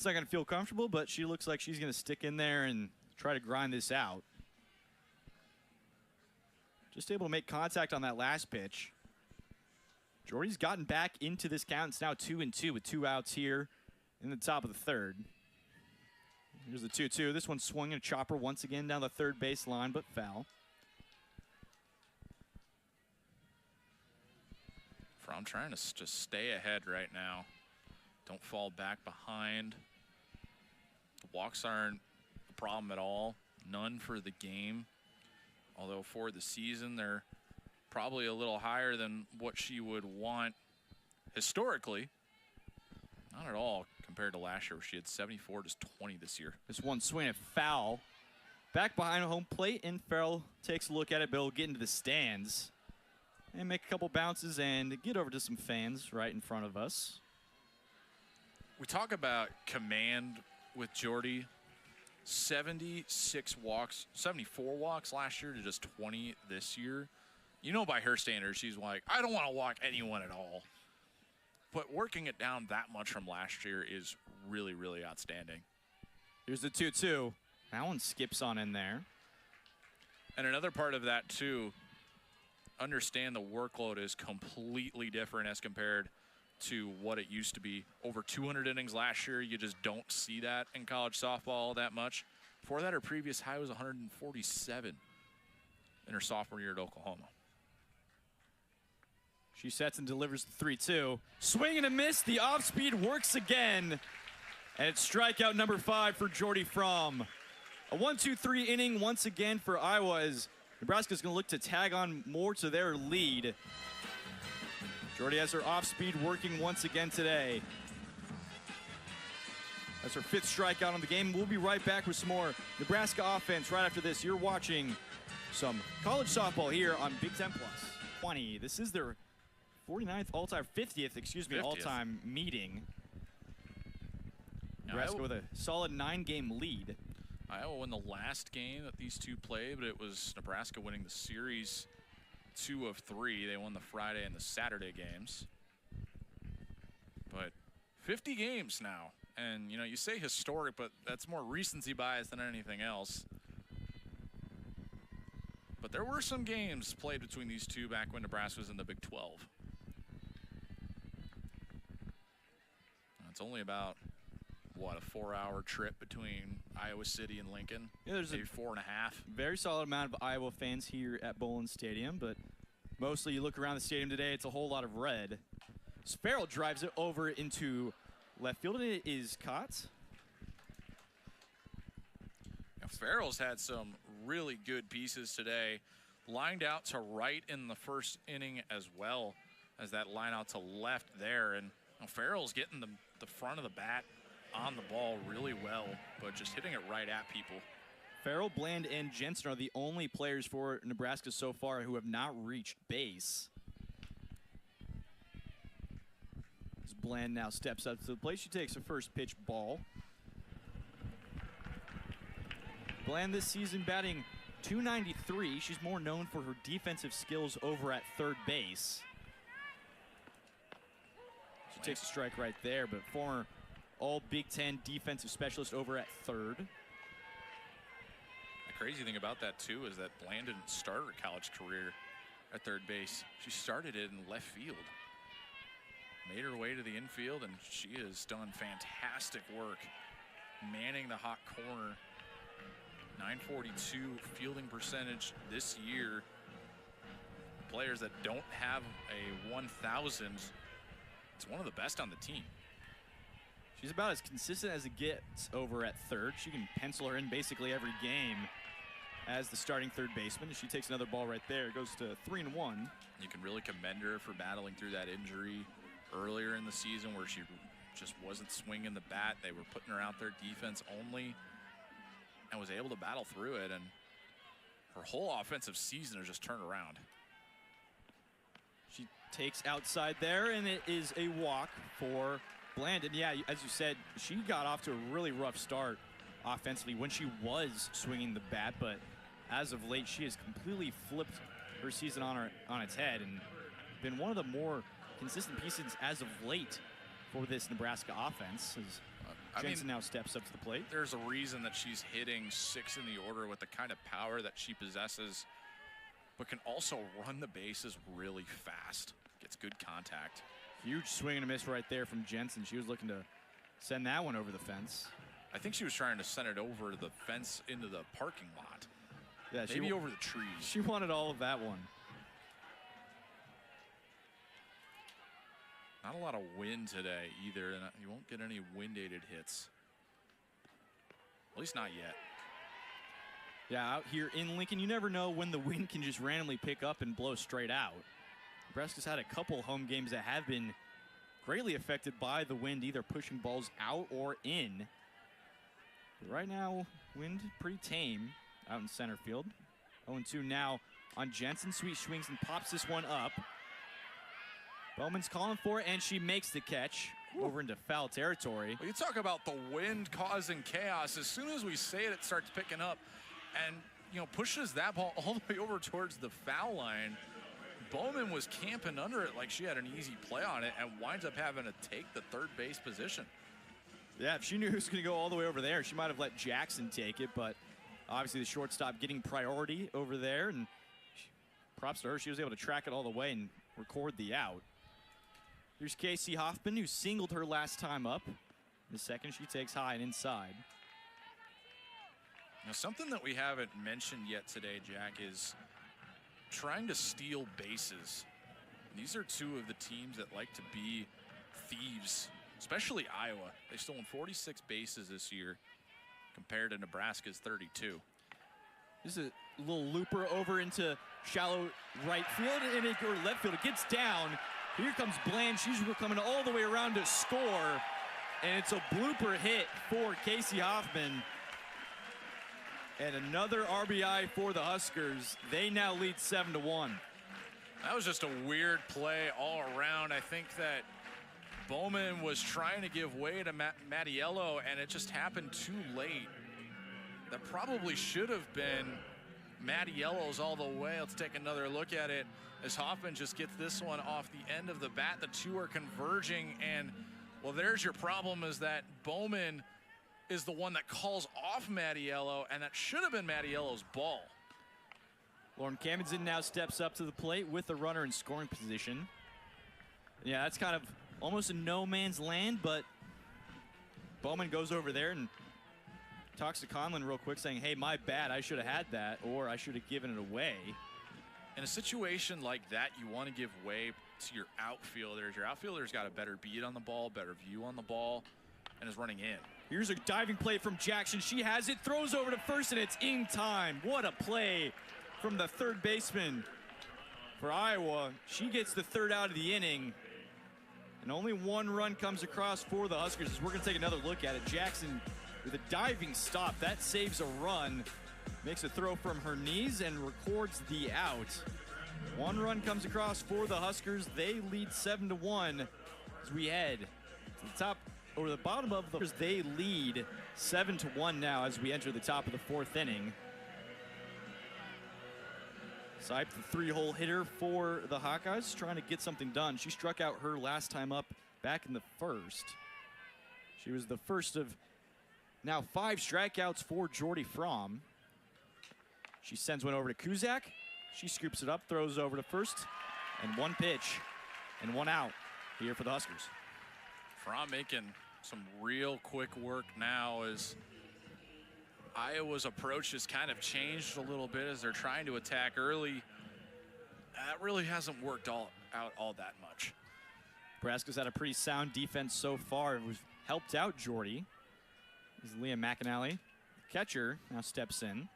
[SPEAKER 2] going to feel comfortable, but she looks like she's going to stick in there and try to grind this out. Just able to make contact on that last pitch. Jordy's gotten back into this count. It's now 2-2 with 2 outs here in the top of the third. Here's the 2-2. This one swung a chopper once again down the third base line, but foul.
[SPEAKER 1] I'm trying to just stay ahead right now. Don't fall back behind. The walks aren't a problem at all. None for the game. Although for the season, they're probably a little higher than what she would want historically. Not at all compared to last year, where she had 74 to 20 this year.
[SPEAKER 2] This one swing a foul. Back behind home plate, and Farrell takes a look at it, but he'll get into the stands and make a couple bounces and get over to some fans right in front of us.
[SPEAKER 1] We talk about command with Jordy. 76 walks, 74 walks last year to just 20 this year. You know, by her standards, she's like, I don't want to walk anyone at all. But working it down that much from last year is really, really outstanding.
[SPEAKER 2] Here's the 2-2. That one skips on in there.
[SPEAKER 1] And another part of that, too, understand the workload is completely different as compared to what it used to be. Over 200 innings last year, you just don't see that in college softball that much. Before that, her previous high was 147 in her sophomore year at Oklahoma.
[SPEAKER 2] She sets and delivers the 3-2. Swing and a miss. The off-speed works again. And it's strikeout number 5 for Jordy Fromm. A 1-2-3 inning once again for Iowa as Nebraska's going to look to tag on more to their lead. Jordy has her off-speed working once again today. That's her 5th strikeout on the game. We'll be right back with some more Nebraska offense right after this. You're watching some college softball here on Big Ten Plus 20. This is their 49th all-time, 50th all-time meeting. Nebraska with a solid 9-game lead.
[SPEAKER 1] Iowa won the last game that these two played, but it was Nebraska winning the series 2 of 3. They won the Friday and the Saturday games. But 50 games now. And, you know, you say historic, but that's more recency bias than anything else. But there were some games played between these two back when Nebraska was in the Big 12. It's only about, what, a 4-hour trip between Iowa City and Lincoln?
[SPEAKER 2] Yeah, there's
[SPEAKER 1] maybe 4.5.
[SPEAKER 2] Very solid amount of Iowa fans here at Bowlin Stadium, but mostly you look around the stadium today, it's a whole lot of red. Farrell drives it over into left field, and it is caught.
[SPEAKER 1] Now, Farrell's had some really good pieces today. Lined out to right in the first inning as well as that line out to left there. And you know, Farrell's getting the front of the bat on the ball really well, but just hitting it right at people.
[SPEAKER 2] Farrell, Bland, and Jensen are the only players for Nebraska so far who have not reached base. As Bland now steps up to the plate, she takes her first pitch ball. Bland this season batting .293. She's more known for her defensive skills over at third base. She takes a strike right there, but former all Big Ten defensive specialist over at third.
[SPEAKER 1] The crazy thing about that, too, is that Bland didn't start her college career at third base. She started it in left field. Made her way to the infield, and she has done fantastic work manning the hot corner. .942 fielding percentage this year. Players that don't have a 1,000, it's one of the best on the team.
[SPEAKER 2] She's about as consistent as it gets over at third. She can pencil her in basically every game as the starting third baseman. She takes another ball right there. It goes to 3-1.
[SPEAKER 1] You can really commend her for battling through that injury earlier in the season where she just wasn't swinging the bat. They were putting her out there defense only and was able to battle through it. And her whole offensive season has just turned around.
[SPEAKER 2] She takes outside there, and it is a walk for Bland. And yeah, as you said, she got off to a really rough start offensively when she was swinging the bat, but as of late, she has completely flipped her season on its head and been one of the more consistent pieces as of late for this Nebraska offense. As Jensen now steps up to the plate.
[SPEAKER 1] There's a reason that she's hitting 6 in the order with the kind of power that she possesses, but can also run the bases really fast. Gets good contact.
[SPEAKER 2] Huge swing and a miss right there from Jensen. She was looking to send that one over the fence.
[SPEAKER 1] I think she was trying to send it over the fence into the parking lot.
[SPEAKER 2] Yeah,
[SPEAKER 1] maybe over the trees.
[SPEAKER 2] She wanted all of that one.
[SPEAKER 1] Not a lot of wind today either, and you won't get any wind-aided hits. At least not yet.
[SPEAKER 2] Yeah, out here in Lincoln, you never know when the wind can just randomly pick up and blow straight out. Nebraska's had a couple home games that have been greatly affected by the wind, either pushing balls out or in. But right now, wind pretty tame out in center field. 0-2 now on Jensen. Sweet swings and pops this one up. Bowman's calling for it, and she makes the catch over into foul territory.
[SPEAKER 1] Well, you talk about the wind causing chaos. As soon as we say it, it starts picking up and, you know, pushes that ball all the way over towards the foul line. Bowman was camping under it like she had an easy play on it and winds up having to take the third base position.
[SPEAKER 2] Yeah, if she knew it was going to go all the way over there, she might have let Jackson take it, but obviously the shortstop getting priority over there, and props to her. She was able to track it all the way and record the out. Here's Casey Hoffman, who singled her last time up. In the second, she takes high and inside.
[SPEAKER 1] Now, something that we haven't mentioned yet today, Jack, is trying to steal bases. These are two of the teams that like to be thieves, especially Iowa. They've stolen 46 bases this year compared to Nebraska's 32.
[SPEAKER 2] This is a little looper over into shallow right field and or left field. It gets down. Here comes Bland. She's coming all the way around to score. And it's a blooper hit for Casey Hoffman. And another RBI for the Huskers. They now lead 7-1.
[SPEAKER 1] That was just a weird play all around. I think that Bowman was trying to give way to Mattiello, and it just happened too late. That probably should have been Mattiello's all the way. Let's take another look at it as Hoffman just gets this one off the end of the bat. The two are converging, and, well, there's your problem, is that Bowman is the one that calls off Mattiello, and that should have been Mattiello's ball.
[SPEAKER 2] Lauren Camden now steps up to the plate with the runner in scoring position. Yeah, that's kind of almost a no man's land, but Bowman goes over there and talks to Conlon real quick, saying, hey, my bad, I should have had that, or I should have given it away.
[SPEAKER 1] In a situation like that, you want to give way to your outfielders. Your outfielder's got a better beat on the ball, better view on the ball, and is running in.
[SPEAKER 2] Here's a diving play from Jackson. She has it, throws over to first, and it's in time. What a play from the third baseman for Iowa. She gets the third out of the inning, and only one run comes across for the Huskers. As we're going to take another look at it. Jackson with a diving stop. That saves a run. Makes a throw from her knees and records the out. One run comes across for the Huskers. They lead 7-1 as we head to the top over the bottom of the. They lead 7-1 now as we enter the top of the 4th inning. Sipe, the 3-hole hitter for the Hawkeyes, trying to get something done. She struck out her last time up back in the 1st. She was the first of now 5 strikeouts for Jordy Fromm. She sends one over to Kuzak. She scoops it up, throws over to first, and 1 pitch and 1 out here for the Huskers.
[SPEAKER 1] Fromm making some real quick work now as Iowa's approach has kind of changed a little bit as they're trying to attack early. That really hasn't worked out all that much.
[SPEAKER 2] Nebraska's had a pretty sound defense so far. It was helped out Jordy. This is Leah McAnally. Catcher now steps in.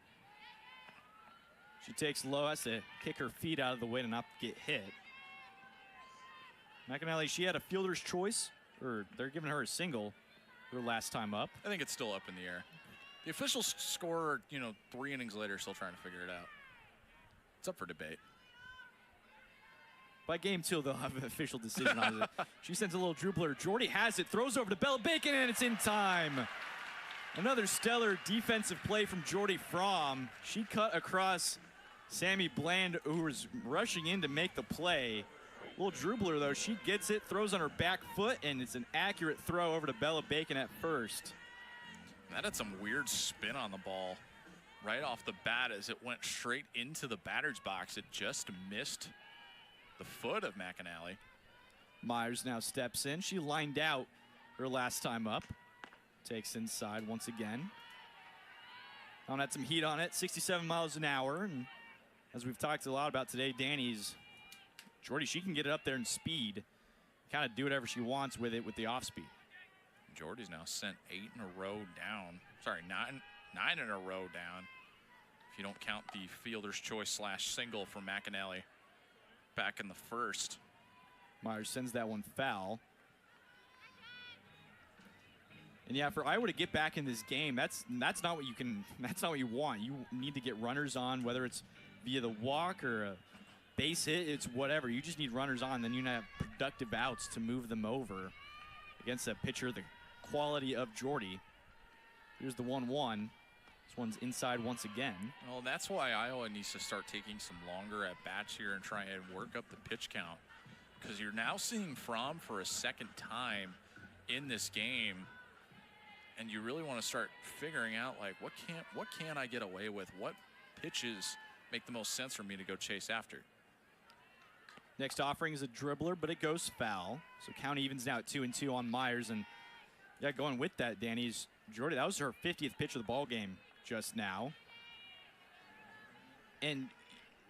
[SPEAKER 2] She takes low, has to kick her feet out of the way to not get hit. McAnally, she had a fielder's choice, or they're giving her a single her last time up.
[SPEAKER 1] I think it's still up in the air. The official scorer, 3 innings later, still trying to figure it out. It's up for debate.
[SPEAKER 2] By game 2, they'll have an official decision on it. She sends a little dribbler. Jordy has it, throws over to Bella Bacon, and it's in time. Another stellar defensive play from Jordy Fromm. She cut across Sammy Bland, who was rushing in to make the play. Little dribbler, though, she gets it, throws on her back foot, and it's an accurate throw over to Bella Bacon at first.
[SPEAKER 1] That had some weird spin on the ball right off the bat as it went straight into the batter's box. It just missed the foot of McAnally.
[SPEAKER 2] Myers now steps in. She lined out her last time up. Takes inside once again. Don had some heat on it, 67 miles an hour. And as we've talked a lot about today, Danny's Jordy, she can get it up there in speed. Kind of do whatever she wants with it with the off speed.
[SPEAKER 1] Jordy's now sent 8 in a row down. Sorry, nine in a row down. If you don't count the fielder's choice / single for McAnally back in the 1st.
[SPEAKER 2] Myers sends that one foul. And yeah, for Iowa to get back in this game, that's not what you can. That's not what you want. You need to get runners on, whether it's via the walk or a base hit. It's whatever. You just need runners on. Then you have productive outs to move them over against a pitcher the quality of Jordy. Here's the 1-1. This one's inside once again.
[SPEAKER 1] Well, that's why Iowa needs to start taking some longer at bats here and try and work up the pitch count, because you're now seeing Fromm for a 2nd time in this game. And you really want to start figuring out, like, what can I get away with? What pitches make the most sense for me to go chase after?
[SPEAKER 2] Next offering is a dribbler, but it goes foul. So count evens now at 2-2 on Myers. And yeah, going with that, Danny's Jordy, that was her 50th pitch of the ball game just now. And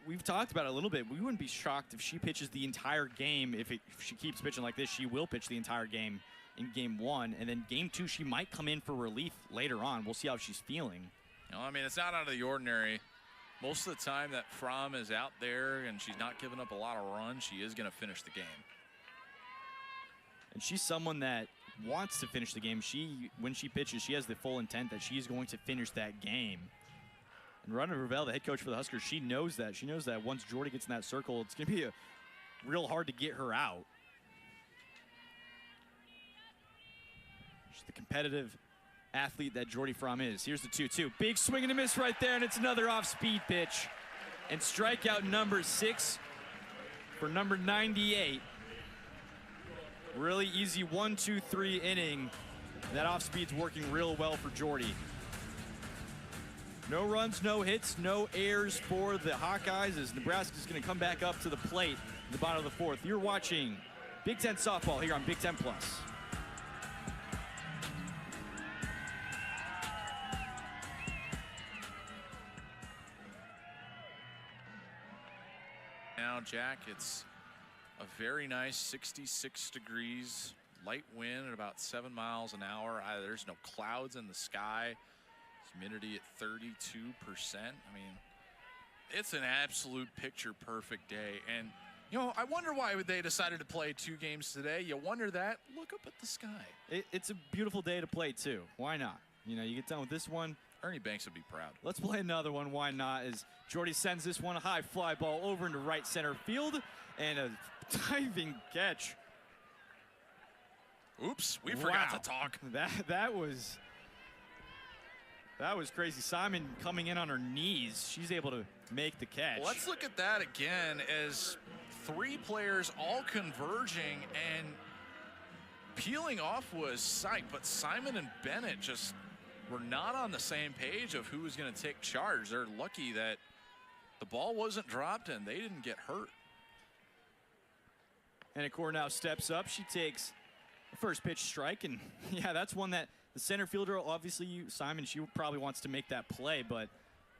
[SPEAKER 2] we've talked about it a little bit. We wouldn't be shocked if she pitches the entire game. If she keeps pitching like this, she will pitch the entire game in game 1, and then game 2 she might come in for relief later on. We'll see how she's feeling.
[SPEAKER 1] I mean, it's not out of the ordinary. Most of the time that Fromm is out there and she's not giving up a lot of runs, she is going to finish the game.
[SPEAKER 2] And she's someone that wants to finish the game. When she pitches, she has the full intent that she's going to finish that game. And Rhonda Ravel, the head coach for the Huskers, she knows that. She knows that once Jordy gets in that circle, it's going to be real hard to get her out. She's the competitive athlete that Jordy Fromm is. Here's the 2-2. Big swing and a miss right there, and it's another off-speed pitch. And strikeout number 6 for number 98. Really easy 1-2-3 inning. That off-speed's working real well for Jordy. No runs, no hits, no errors for the Hawkeyes as Nebraska's going to come back up to the plate in the bottom of the 4th. You're watching Big Ten Softball here on Big Ten Plus.
[SPEAKER 1] Now, Jack, it's a very nice 66 degrees, light wind at about 7 miles an hour. There's no clouds in the sky. Humidity at 32%. I mean, it's an absolute picture-perfect day. And, I wonder why they decided to play 2 games today. You wonder that. Look up at the sky.
[SPEAKER 2] It's a beautiful day to play, too. Why not? You get done with this one.
[SPEAKER 1] Ernie Banks would be proud.
[SPEAKER 2] Let's play another one. Why not? As Jordy sends this one a high fly ball over into right center field, and a diving catch
[SPEAKER 1] Oops, we forgot to talk.
[SPEAKER 2] That was crazy. Simon coming in on her knees. She's able to make the catch.
[SPEAKER 1] Let's look at that again as 3 players all converging, and peeling off was Syke, but Simon and Bennett just were not on the same page of who was going to take charge. They're lucky that the ball wasn't dropped and they didn't get hurt.
[SPEAKER 2] And Core now steps up. She takes the first pitch strike, and yeah, that's one that the center fielder, obviously Simon, she probably wants to make that play, but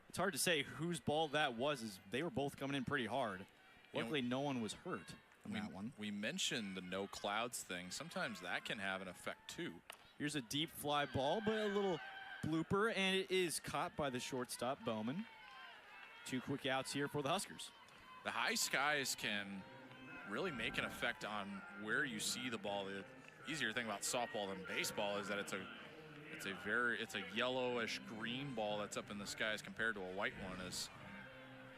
[SPEAKER 2] it's hard to say whose ball that was, as they were both coming in pretty hard. Luckily, no one was hurt on that one.
[SPEAKER 1] We mentioned the no clouds thing. Sometimes that can have an effect too.
[SPEAKER 2] Here's a deep fly ball, but a little blooper, and it is caught by the shortstop, Bowman. 2 quick outs here for the Huskers.
[SPEAKER 1] The high skies can really make an effect on where you see the ball. The easier thing about softball than baseball is that it's a yellowish green ball that's up in the skies compared to a white one. Is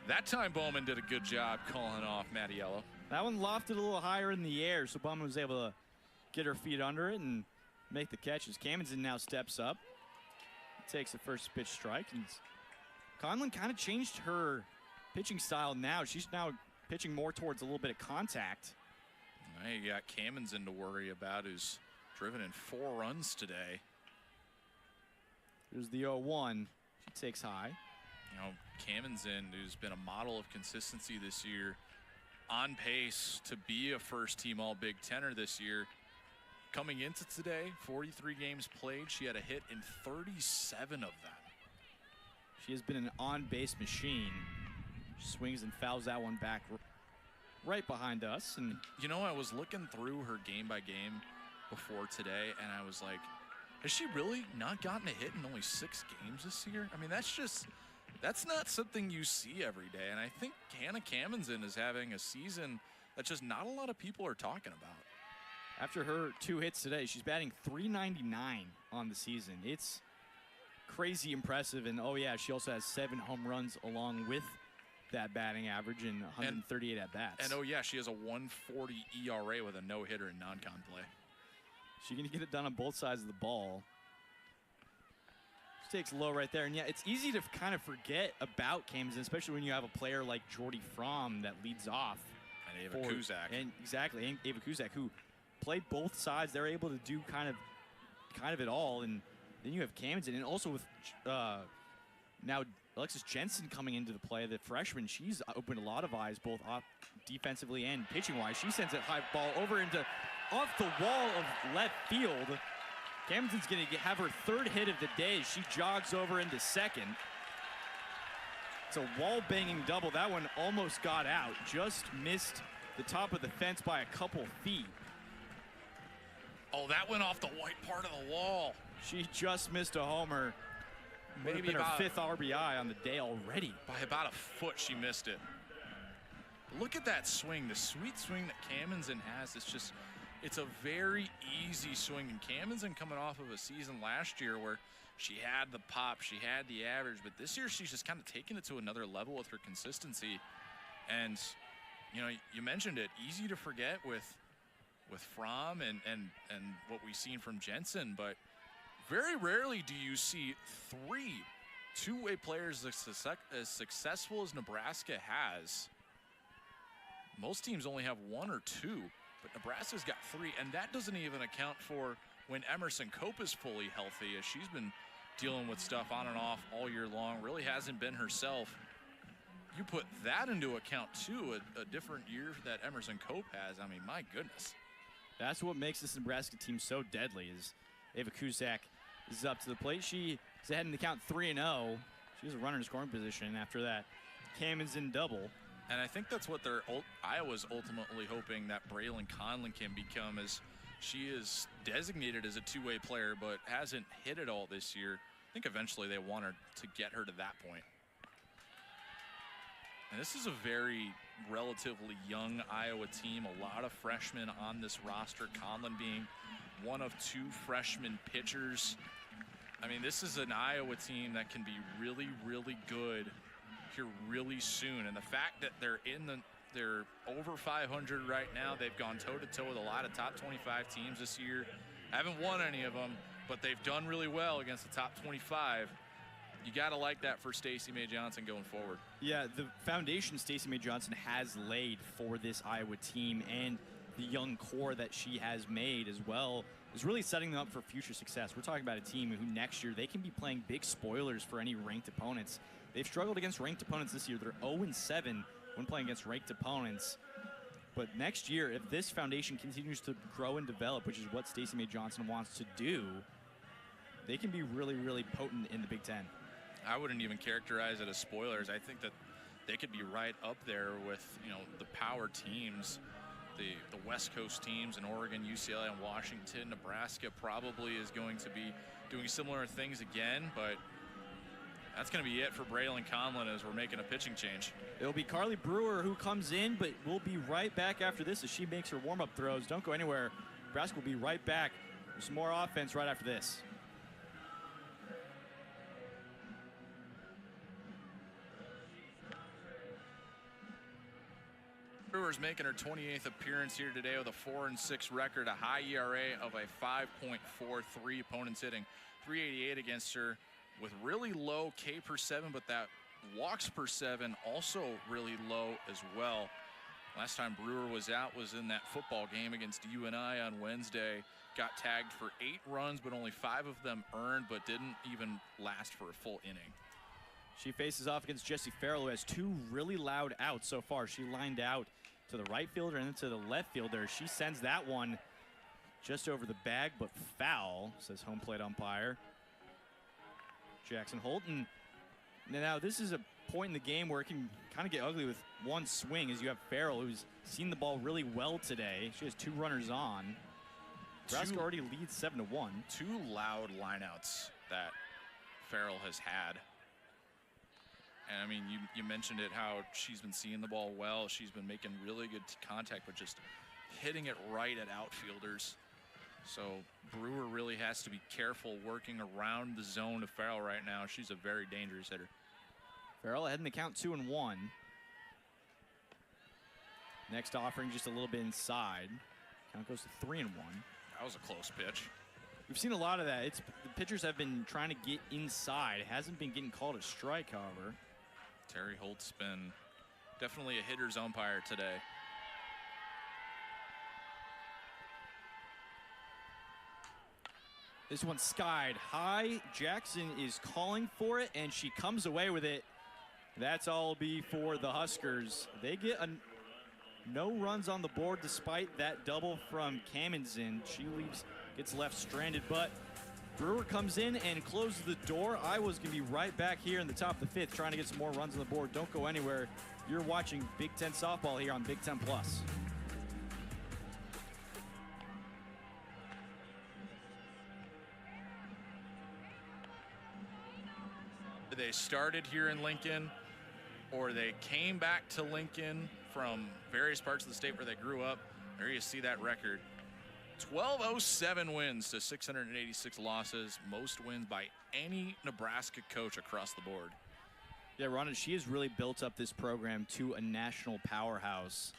[SPEAKER 1] that time Bowman did a good job calling off Mattiello.
[SPEAKER 2] That one lofted a little higher in the air, so Bowman was able to get her feet under it and make the catch. As Camdenson now steps up, takes the first pitch strike, and Conlon kind of changed her pitching style now. She's now pitching more towards a little bit of contact.
[SPEAKER 1] Now you got Camdenson to worry about, who's driven in 4 runs today.
[SPEAKER 2] Here's the 0-1. She takes high.
[SPEAKER 1] You know, Camdenson, who's been a model of consistency this year, on pace to be a first-team All-Big Tenner this year. Coming into today, 43 games played. She had a hit in 37 of them.
[SPEAKER 2] She has been an on-base machine. She swings and fouls that one back right behind us. And
[SPEAKER 1] you know, I was looking through her game by game before today, and I was like, has she really not gotten a hit in only 6 games this year? I mean, that's not something you see every day. And I think Hannah Camdenson is having a season that just not a lot of people are talking about.
[SPEAKER 2] After her 2 hits today, she's batting .399 on the season. It's crazy impressive. And oh yeah, she also has 7 home runs along with that batting average and 138 at bats.
[SPEAKER 1] And oh yeah, she has a 1.40 ERA with a no-hitter in non-con play.
[SPEAKER 2] She's gonna get it done on both sides of the ball. She takes low right there, and yeah, it's easy to kind of forget about Camdenson, especially when you have a player like Jordy Fromm that leads off.
[SPEAKER 1] And Ava Kuzak.
[SPEAKER 2] And exactly, and Ava Kuzak, who play both sides. They're able to do kind of it all. And then you have Camdenson, and also with now Alexis Jensen coming into the play, the freshman, she's opened a lot of eyes both off defensively and pitching wise. She sends a high ball over into off the wall of left field. Camdenson's going to have her 3rd hit of the day. She jogs over into second. It's a wall banging double. That one almost got out, just missed the top of the fence by a couple feet.
[SPEAKER 1] Oh, that went off the white part of the wall.
[SPEAKER 2] She just missed a homer. Maybe her 5th RBI on the day already.
[SPEAKER 1] By about a foot, she missed it. Look at that swing, the sweet swing that Camdenson has. It's a very easy swing. And Camdenson coming off of a season last year where she had the pop, she had the average, but this year she's just kind of taken it to another level with her consistency. And, you know, you mentioned it, easy to forget with Fromm and what we've seen from Jensen, but very rarely do you see 3 two-way players as successful as Nebraska has. Most teams only have 1 or 2, but Nebraska's got 3, and that doesn't even account for when Emerson Cope is fully healthy, as she's been dealing with stuff on and off all year long, really hasn't been herself. You put that into account too, a different year that Emerson Cope has. I mean, my goodness.
[SPEAKER 2] That's what makes this Nebraska team so deadly, is Ava Kuzak is up to the plate. She is ahead in the count 3-0. She has a runner in scoring position after that. Camdenson double.
[SPEAKER 1] And I think that's what Iowa's ultimately hoping that Braylon Conlon can become, as she is designated as a two-way player but hasn't hit it all this year. I think eventually they want her to get her to that point. And this is a very relatively young Iowa team, a lot of freshmen on this roster, Conlon being one of 2 freshman pitchers. I mean, this is an Iowa team that can be really, really good here really soon. And the fact that they're over 500 right now, they've gone toe-to-toe with a lot of top 25 teams this year. Haven't won any of them, but they've done really well against the top 25. You got to like that for Stacey May Johnson going forward.
[SPEAKER 2] Yeah, the foundation Stacey May Johnson has laid for this Iowa team and the young core that she has made as well is really setting them up for future success. We're talking about a team who next year they can be playing big spoilers for any ranked opponents. They've struggled against ranked opponents this year. They're 0-7 when playing against ranked opponents. But next year, if this foundation continues to grow and develop, which is what Stacey May Johnson wants to do, they can be really, really potent in the Big Ten.
[SPEAKER 1] I wouldn't even characterize it as spoilers. I think that they could be right up there with, you know, the power teams, the West Coast teams in Oregon, UCLA, and Washington. Nebraska probably is going to be doing similar things again, but that's going to be it for Braylon Conlon as we're making a pitching change.
[SPEAKER 2] It'll be Carly Brewer who comes in, but we'll be right back after this as she makes her warm-up throws. Don't go anywhere. Nebraska will be right back with some more offense right after this.
[SPEAKER 1] Brewer's making her 28th appearance here today with a 4-6 record, a high ERA of a 5.43. Opponents hitting .388 against her with really low K per 7, but that walks per 7 also really low as well. Last time Brewer was out was in that football game against UNI on Wednesday. Got tagged for 8 runs, but only 5 of them earned, but didn't even last for a full inning.
[SPEAKER 2] She faces off against Jessie Farrell, who has 2 really loud outs so far. She lined out to the right fielder and then to the left fielder. She sends that one just over the bag, but foul, says home plate umpire Jackson Holton. Now, this is a point in the game where it can kind of get ugly with one swing, as you have Farrell, who's seen the ball really well today. She has 2 runners on. Nebraska already leads 7-1.
[SPEAKER 1] 2 loud lineouts that Farrell has had. And I mean, you mentioned it, how she's been seeing the ball well. She's been making really good contact, but just hitting it right at outfielders. So Brewer really has to be careful working around the zone of Farrell right now. She's a very dangerous hitter.
[SPEAKER 2] Farrell ahead in the count 2-1. Next offering just a little bit inside. Count goes to 3-1.
[SPEAKER 1] That was a close pitch.
[SPEAKER 2] We've seen a lot of that. The pitchers have been trying to get inside. It hasn't been getting called a strike, however.
[SPEAKER 1] Terry Holt's been definitely a hitter's umpire today.
[SPEAKER 2] This one skied high. Jackson is calling for it, and she comes away with it. That's all be for the Huskers. They get no runs on the board despite that double from Kamenzen. She gets left stranded, but Brewer comes in and closes the door. Iowa's going to be right back here in the top of the 5th trying to get some more runs on the board. Don't go anywhere. You're watching Big Ten softball here on Big Ten Plus.
[SPEAKER 1] They started here in Lincoln, or they came back to Lincoln from various parts of the state where they grew up. There you see that record. 1207 wins to 686 losses, most wins by any Nebraska coach across the board.
[SPEAKER 2] Yeah, Ron, she has really built up this program to a national powerhouse.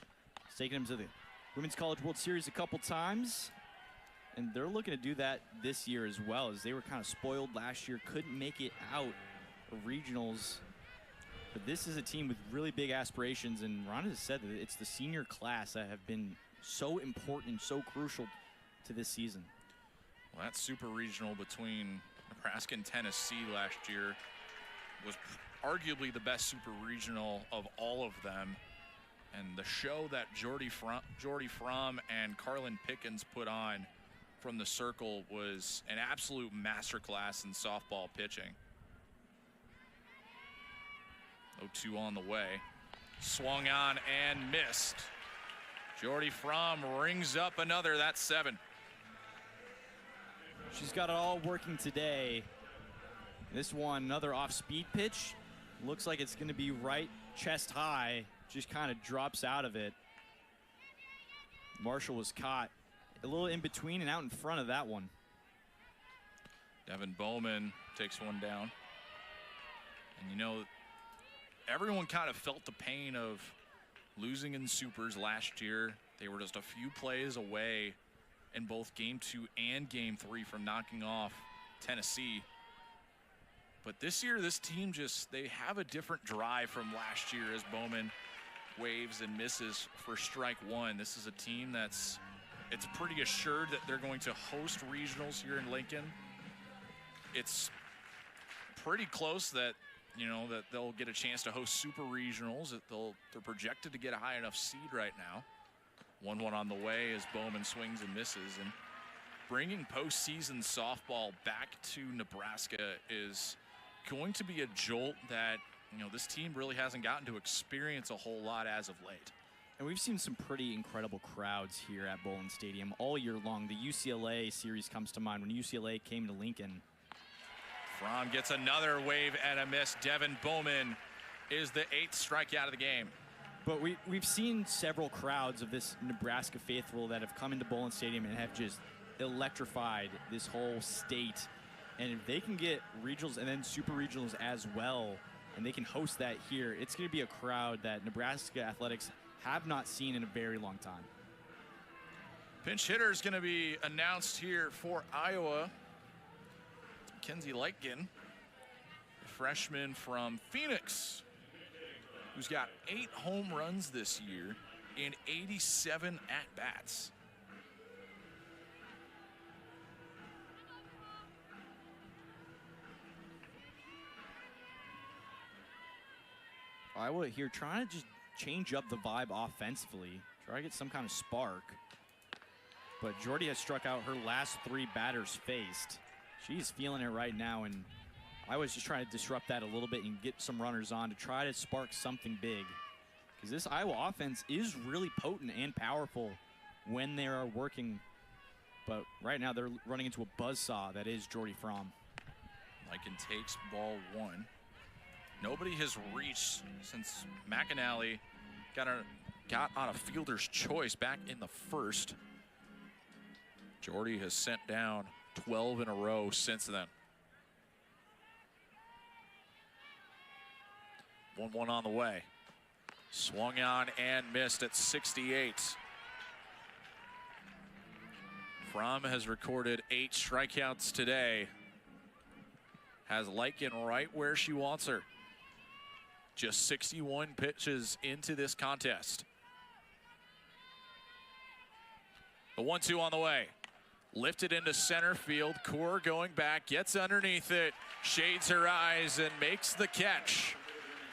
[SPEAKER 2] It's taken them to the Women's College World Series a couple times, and they're looking to do that this year as well, as they were kind of spoiled last year, couldn't make it out of regionals. But this is a team with really big aspirations, and Ron has said that it's the senior class that have been so important, so crucial to this season.
[SPEAKER 1] Well, that super regional between Nebraska and Tennessee last year was arguably the best super regional of all of them. And the show that Jordy Fromm and Carlin Pickens put on from the circle was an absolute masterclass in softball pitching. 0-2 on the way. Swung on and missed. Jordy Fromm rings up another. That's 7.
[SPEAKER 2] She's got it all working today. This one, another off-speed pitch. Looks like it's going to be right chest high. Just kind of drops out of it. Marshall was caught a little in between and out in front of that one.
[SPEAKER 1] Devin Bowman takes one down. And you know, everyone kind of felt the pain of losing in supers last year. They were just a few plays away in both Game 2 and Game 3 from knocking off Tennessee. But this year, this team they have a different drive from last year as Bowman waves and misses for strike one. This is a team it's pretty assured that they're going to host regionals here in Lincoln. It's pretty close that, that they'll get a chance to host super regionals. They're projected to get a high enough seed right now. 1-1 on the way as Bowman swings and misses. And bringing postseason softball back to Nebraska is going to be a jolt that, this team really hasn't gotten to experience a whole lot as of late.
[SPEAKER 2] And we've seen some pretty incredible crowds here at Bowling Stadium all year long. The UCLA series comes to mind when UCLA came to Lincoln.
[SPEAKER 1] Fromm gets another wave and a miss. Devin Bowman is the 8th strikeout of the game.
[SPEAKER 2] But we've seen several crowds of this Nebraska faithful that have come into Bowling Stadium and have just electrified this whole state. And if they can get regionals and then super regionals as well, and they can host that here, it's going to be a crowd that Nebraska athletics have not seen in a very long time.
[SPEAKER 1] Pinch hitter is going to be announced here for Iowa. Kenzie Lightgen, a freshman from Phoenix, who's got 8 home runs this year and 87 at-bats.
[SPEAKER 2] Iowa here trying to just change up the vibe offensively, try to get some kind of spark. But Jordy has struck out her last 3 batters faced. She's feeling it right now, and Iowa's just trying to disrupt that a little bit and get some runners on to try to spark something big. Because this Iowa offense is really potent and powerful when they are working. But right now they're running into a buzzsaw that is Jordy Fromm.
[SPEAKER 1] Lightgen takes ball 1. Nobody has reached since McAnally got on a fielder's choice back in the 1st. Jordy has sent down 12 in a row since then. 1-1 on the way. Swung on and missed at 68. Fromm has recorded 8 strikeouts today. Has Lightgen right where she wants her. Just 61 pitches into this contest. The 1-2 on the way. Lifted into center field. Core going back, gets underneath it, shades her eyes, and makes the catch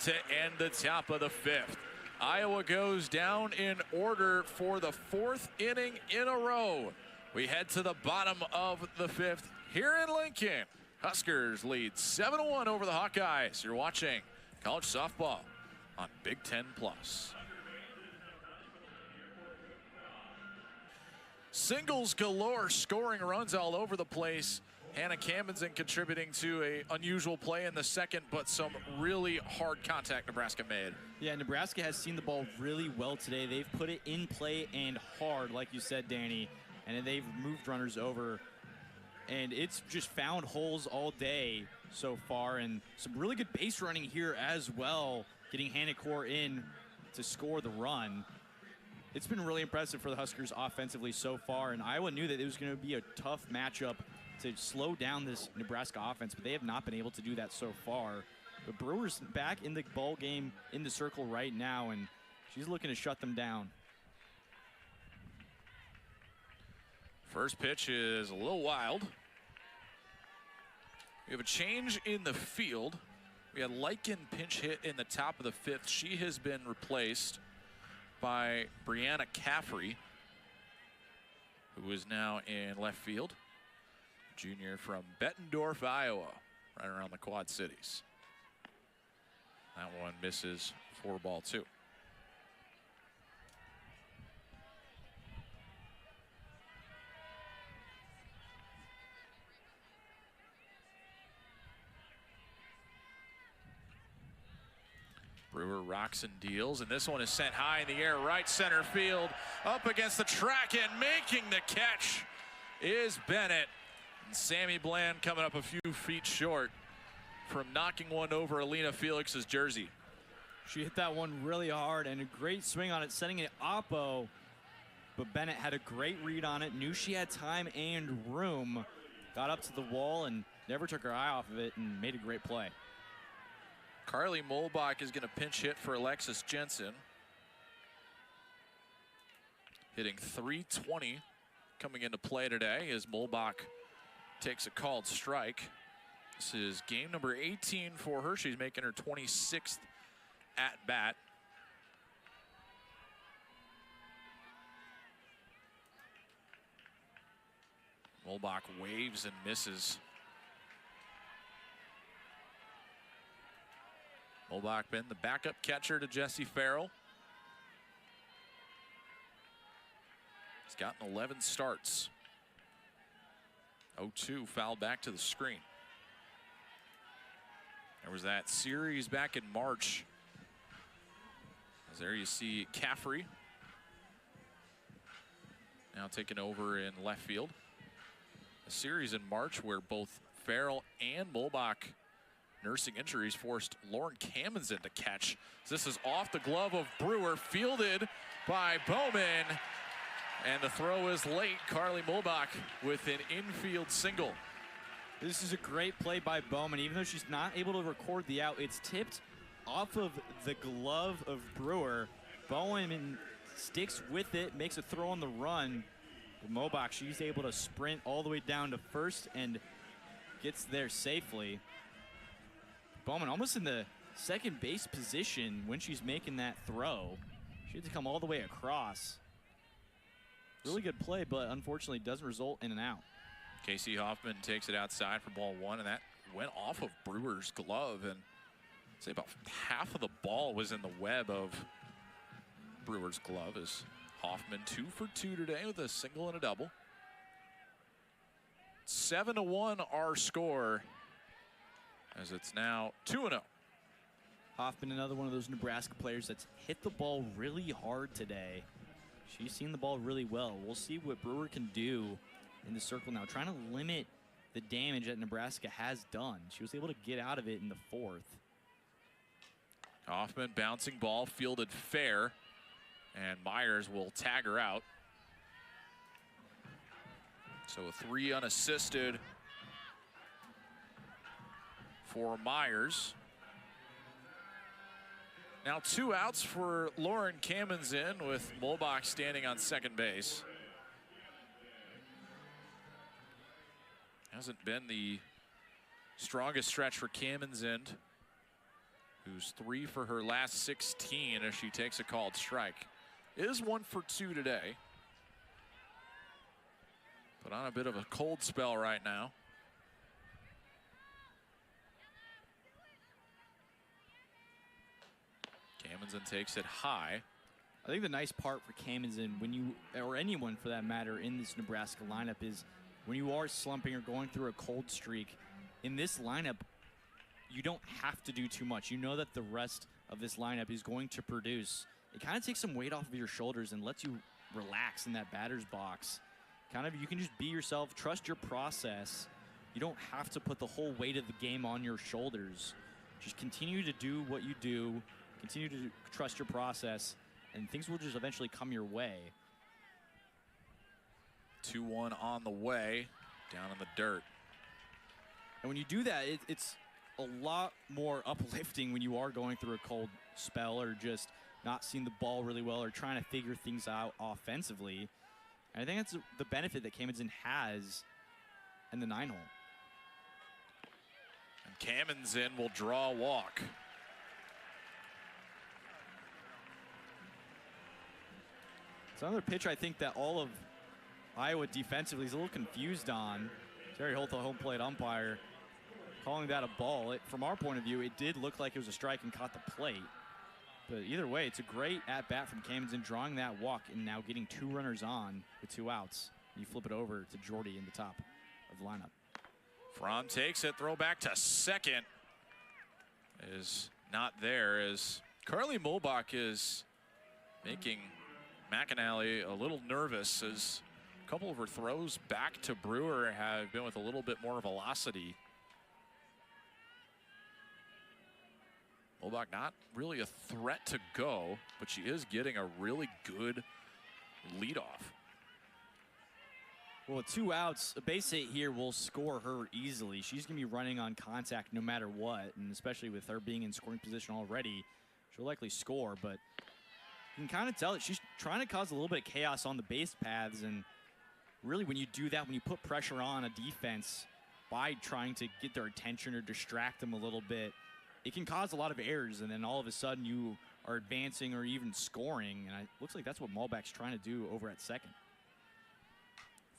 [SPEAKER 1] to end the top of the 5th. Iowa goes down in order for the 4th inning in a row. We head to the bottom of the 5th here in Lincoln. Huskers lead 7-1 over the Hawkeyes. You're watching college softball on Big Ten Plus. Singles galore, scoring runs all over the place. Hannah Camdenson contributing to an unusual play in the 2nd, but some really hard contact Nebraska made.
[SPEAKER 2] Yeah, Nebraska has seen the ball really well today. They've put it in play and hard, like you said, Danny, and they've moved runners over. And it's just found holes all day so far, and some really good base running here as well, getting Hannah Core in to score the run. It's been really impressive for the Huskers offensively so far, and Iowa knew that it was going to be a tough matchup to slow down this Nebraska offense, but they have not been able to do that so far. But Brewer's back in the ball game in the circle right now, and she's looking to shut them down.
[SPEAKER 1] First pitch is a little wild. We have a change in the field. We had Lightgen pinch hit in the top of the 5th. She has been replaced by Brianna Caffrey, who is now in left field. Junior from Bettendorf, Iowa, right around the Quad Cities. That one misses for ball 2. Brewer rocks and deals, and this one is sent high in the air, right center field, up against the track, and making the catch is Bennett. And Sammy Bland coming up a few feet short from knocking one over Alina Felix's jersey.
[SPEAKER 2] She hit that one really hard, and a great swing on it, sending it oppo. but Bennett had a great read on it, knew she had time and room, got up to the wall and never took her eye off of it and made a great play.
[SPEAKER 1] Carly Molbach is going to pinch hit for Alexis Jensen. Hitting .320 coming into play today as Molbach takes a called strike. This is game number 18 for her. She's making her 26th at bat. Molbach waves and misses. Molbach been the backup catcher to Jesse Farrell. He's gotten 11 starts. 0-2 fouled back to the screen. There was that series back in March. As there you see Caffrey now taking over in left field. A series in March where both Farrell and Molbach nursing injuries forced Lauren Kamenzen to catch. This is off the glove of Brewer, fielded by Bowman. And the throw is late. Carly Molbach with an infield single.
[SPEAKER 2] This is a great play by Bowman. Even though she's not able to record the out, it's tipped off of the glove of Brewer. Bowman sticks with it, makes a throw on the run. Molbach, she's able to sprint all the way down to first and gets there safely. Bowman almost in the second base position when she's making that throw. She had to come all the way across. Really good play, but unfortunately doesn't result in an out.
[SPEAKER 1] Casey Hoffman takes it outside for ball one, and that went off of Brewer's glove, and I'd say about half of the ball was in the web of Brewer's glove. As Hoffman 2 for 2 today with a single and a double. 7-1 our score, as it's now 2-0.
[SPEAKER 2] Hoffman, another one of those Nebraska players that's hit the ball really hard today. She's seen the ball really well. We'll see what Brewer can do in the circle now, trying to limit the damage that Nebraska has done. She was able to get out of it in the fourth.
[SPEAKER 1] Hoffman bouncing ball, fielded fair, and Myers will tag her out. So a 3 unassisted for Myers. Now 2 outs for Lauren Kamenzen, with Molbach standing on second base. Hasn't been the strongest stretch for Kamenzen, who's 3 for her last 16 as she takes a called strike. Is 1 for 2 today, but on a bit of a cold spell right now. Kamenzen takes it high.
[SPEAKER 2] I think the nice part for Kamenzen, when you, or anyone for that matter, in this Nebraska lineup is when you are slumping or going through a cold streak, in this lineup, you don't have to do too much. You know that the rest of this lineup is going to produce. It kind of takes some weight off of your shoulders and lets you relax in that batter's box. Kind of, you can just be yourself, trust your process. You don't have to put the whole weight of the game on your shoulders. Just continue to do what you do, continue to trust your process, and things will just eventually come your way.
[SPEAKER 1] 2-1 on the way, down in the dirt.
[SPEAKER 2] And when you do that, it's a lot more uplifting when you are going through a cold spell or just not seeing the ball really well or trying to figure things out offensively. And I think that's the benefit that Kamenzen has in the 9-hole.
[SPEAKER 1] And Kamenzen will draw a walk.
[SPEAKER 2] It's another pitch I think that all of Iowa defensively is a little confused on. Terry Holt, the home plate umpire, calling that a ball. From our point of view, it did look like it was a strike and caught the plate. But either way, it's a great at-bat from Kamenzen, drawing that walk and now getting 2 runners on with 2 outs. You flip it over to Jordy in the top of the lineup.
[SPEAKER 1] Fromm takes it, throw back to second. Is not there, as Carly Molbach is making McAnally a little nervous, as a couple of her throws back to Brewer have been with a little bit more velocity. Molbach not really a threat to go, but she is getting a really good leadoff.
[SPEAKER 2] Well, with 2 outs, a base hit here will score her easily. She's going to be running on contact no matter what, and especially with her being in scoring position already, she'll likely score, but you can kind of tell that she's trying to cause a little bit of chaos on the base paths, and really when you do that, when you put pressure on a defense by trying to get their attention or distract them a little bit, it can cause a lot of errors, and then all of a sudden you are advancing or even scoring, and it looks like that's what Malbeck's trying to do over at second.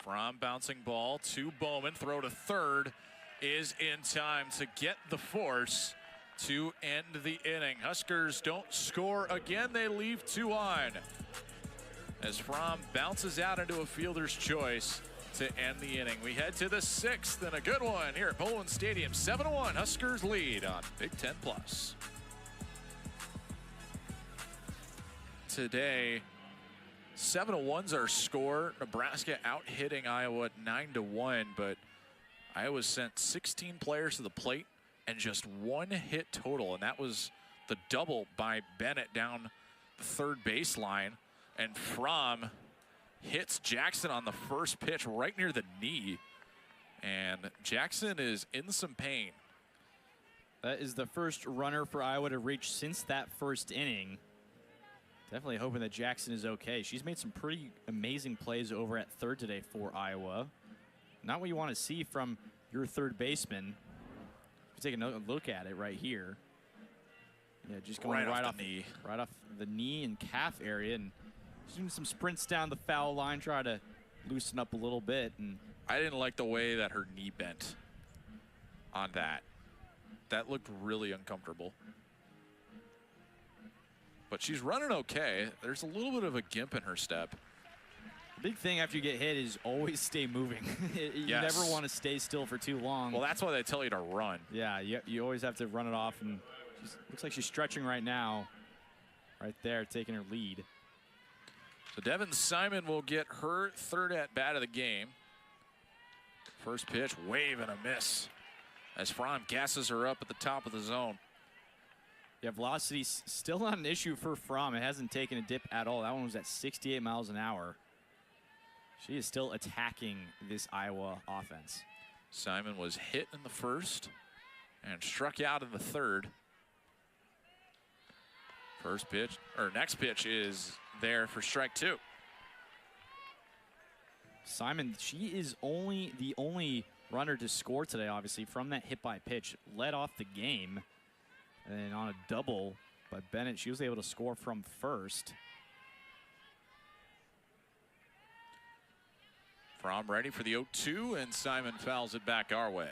[SPEAKER 1] From bouncing ball to Bowman, throw to third is in time to get the force to end the inning. Huskers don't score again. They leave 2 on as Fromm bounces out into a fielder's choice to end the inning. We head to the 6th and a good one here at Bowlin Stadium. 7-1 Huskers lead on Big Ten Plus. Today, 7-1's our score. Nebraska out hitting Iowa 9-1, but Iowa sent 16 players to the plate and just 1 hit total, and that was the double by Bennett down the third baseline. And Fromm hits Jackson on the first pitch right near the knee, and Jackson is in some pain.
[SPEAKER 2] That is the first runner for Iowa to reach since that first inning. Definitely hoping that Jackson is okay. She's made some pretty amazing plays over at third today for Iowa. Not what you want to see from your third baseman. Take another look at it right here. Yeah, just going right off the knee. Right off the knee and calf area, and doing some sprints down the foul line, try to loosen up a little bit. And
[SPEAKER 1] I didn't like the way that her knee bent on that. That looked really uncomfortable. But she's running okay. There's a little bit of a gimp in her step.
[SPEAKER 2] The big thing after you get hit is always stay moving. You never want to stay still for too long.
[SPEAKER 1] Well, that's why they tell you to run.
[SPEAKER 2] Yeah, you always have to run it off. And looks like she's stretching right now. Right there, taking her lead.
[SPEAKER 1] So Devin Simon will get her third at-bat of the game. First pitch, wave and a miss as Fromm gasses her up at the top of the zone.
[SPEAKER 2] Yeah, velocity's still not an issue for Fromm. It hasn't taken a dip at all. That one was at 68 miles an hour. She is still attacking this Iowa offense.
[SPEAKER 1] Simon was hit in the first and struck out in the third. First pitch, or next pitch is there for strike 2.
[SPEAKER 2] Simon, she is the only runner to score today, obviously, from that hit by pitch. Led off the game. And on a double by Bennett, she was able to score from first.
[SPEAKER 1] Fromm ready for the 0-2, and Simon fouls it back our way.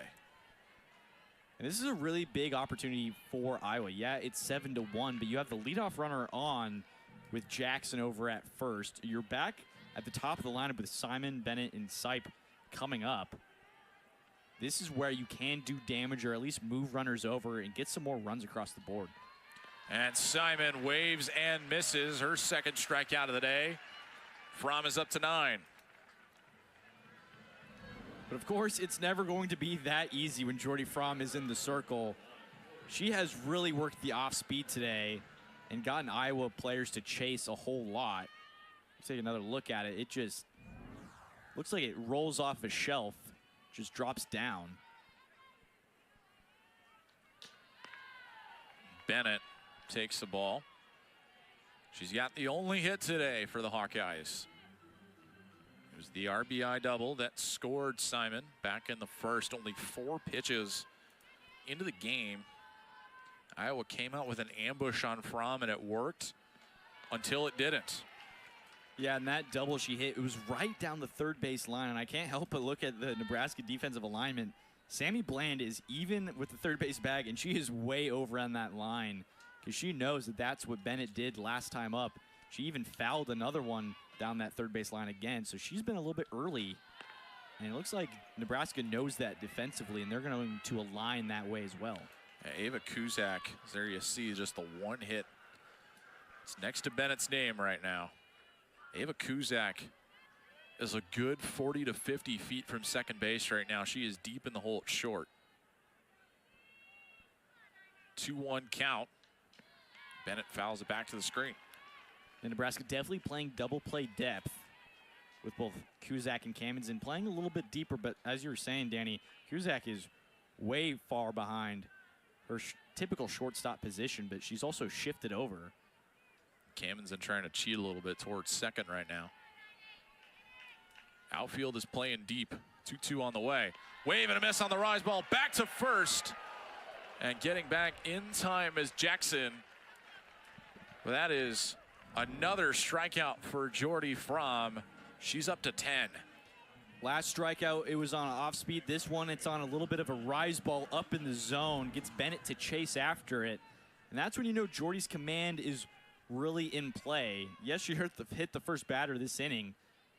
[SPEAKER 2] And this is a really big opportunity for Iowa. Yeah, it's 7-1, but you have the leadoff runner on with Jackson over at first. You're back at the top of the lineup with Simon, Bennett, and Sipe coming up. This is where you can do damage or at least move runners over and get some more runs across the board.
[SPEAKER 1] And Simon waves and misses her second strikeout of the day. Fromm is up to 9.
[SPEAKER 2] But of course, it's never going to be that easy when Jordy Fromm is in the circle. She has really worked the off speed today and gotten Iowa players to chase a whole lot. Let's take another look at it. It just looks like it rolls off a shelf, just drops down.
[SPEAKER 1] Bennett takes the ball. She's got the only hit today for the Hawkeyes. It was the RBI double that scored Simon back in the first. Only 4 pitches into the game. Iowa came out with an ambush on Fromm, and it worked until it didn't.
[SPEAKER 2] Yeah, and that double she hit, it was right down the third base line, and I can't help but look at the Nebraska defensive alignment. Sammy Bland is even with the third base bag, and she is way over on that line because she knows that that's what Bennett did last time up. She even fouled another one down that third base line again, so she's been a little bit early, and it looks like Nebraska knows that defensively, and they're going to align that way as well.
[SPEAKER 1] Ava Kuzak, there you see just the one hit. It's next to Bennett's name right now. Ava Kuzak is a good 40 to 50 feet from second base right now. She is deep in the hole at short. 2-1 count. Bennett fouls it back to the screen.
[SPEAKER 2] And Nebraska definitely playing double play depth. with both Cusack and Kamenzen playing a little bit deeper, but as you were saying, Danny, Cusack is way far behind her typical shortstop position, but she's also shifted over.
[SPEAKER 1] Kamenzen trying to cheat a little bit towards second right now. Outfield is playing deep. 2-2 on the way. Wave and a miss on the rise ball. Back to first. And getting back in time is Jackson. Well, that is another strikeout for Jordy Fromm. She's up to 10.
[SPEAKER 2] Last strikeout, it was on an off speed. This one, it's on a little bit of a rise ball up in the zone. Gets Bennett to chase after it. And that's when you know Jordy's command is really in play. Yes, she hit the first batter this inning.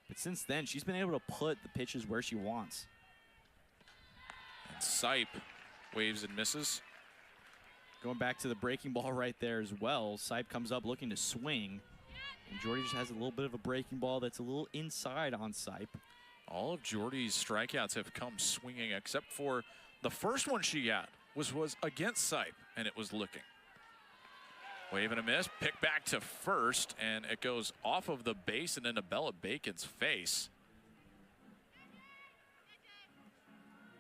[SPEAKER 2] But since then, she's been able to put the pitches where she wants.
[SPEAKER 1] And Sipe waves and misses.
[SPEAKER 2] Going back to the breaking ball right there as well. Sipe comes up looking to swing. And Jordy just has a little bit of a breaking ball that's a little inside on Sipe.
[SPEAKER 1] All of Jordy's strikeouts have come swinging, except for the first one she got was against Sipe, and it was looking. Wave and a miss, pick back to first, and it goes off of the base and into Bella Bacon's face.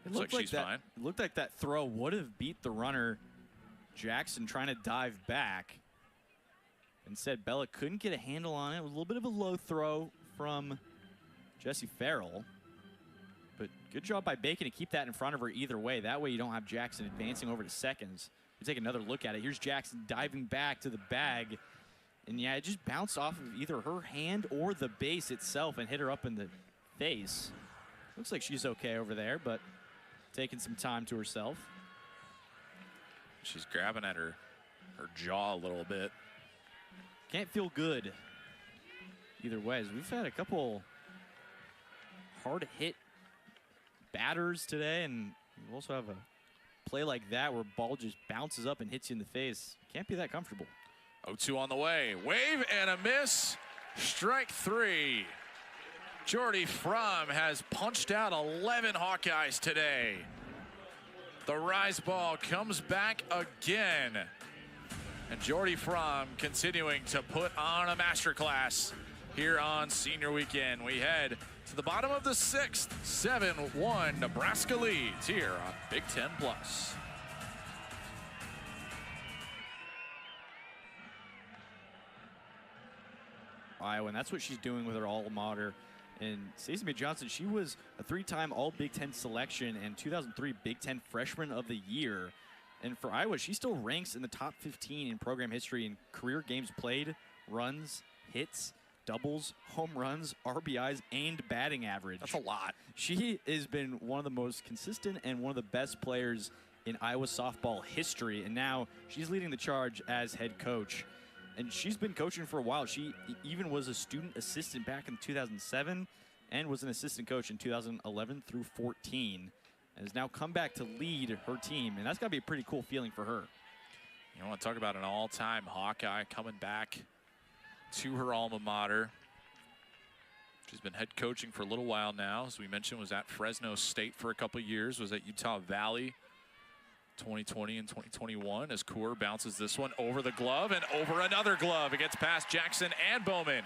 [SPEAKER 1] Looks like she's fine.
[SPEAKER 2] It looked like that throw would have beat the runner, Jackson, trying to dive back. Instead, Bella couldn't get a handle on it. It was a little bit of a low throw from Jessie Farrell. But good job by Bacon to keep that in front of her either way. That way you don't have Jackson advancing over to seconds. We take another look at it. Here's Jackson diving back to the bag. And yeah, it just bounced off of either her hand or the base itself and hit her up in the face. Looks like she's okay over there, but taking some time to herself.
[SPEAKER 1] She's grabbing at her jaw a little bit.
[SPEAKER 2] Can't feel good either way. We've had a couple hard hit batters today, and we also have a play like that where ball just bounces up and hits you in the face. Can't be that comfortable.
[SPEAKER 1] 0-2 on the way. Wave and a miss. Strike three. Jordy Fromm has punched out 11 Hawkeyes today. The rise ball comes back again. And Jordy Fromm continuing to put on a masterclass here on Senior Weekend. We head to the bottom of the sixth. 7-1 Nebraska leads here on Big Ten Plus.
[SPEAKER 2] Iowa, and that's what she's doing with her alma mater. And Stacey May Johnson, she was a three-time All-Big Ten selection and 2003 Big Ten Freshman of the Year. And for Iowa, she still ranks in the top 15 in program history in career games played, runs, hits, doubles, home runs, RBIs, and batting average.
[SPEAKER 1] That's a lot.
[SPEAKER 2] She has been one of the most consistent and one of the best players in Iowa softball history. And now she's leading the charge as head coach. And she's been coaching for a while. She even was a student assistant back in 2007 and was an assistant coach in 2011 through 14. And has now come back to lead her team. And that's got to be a pretty cool feeling for her.
[SPEAKER 1] You want to talk about an all-time Hawkeye coming back to her alma mater. She's been head coaching for a little while now. As we mentioned, was at Fresno State for a couple years, was at Utah Valley 2020 and 2021 as Coor bounces this one over the glove and over another glove. It gets past Jackson and Bowman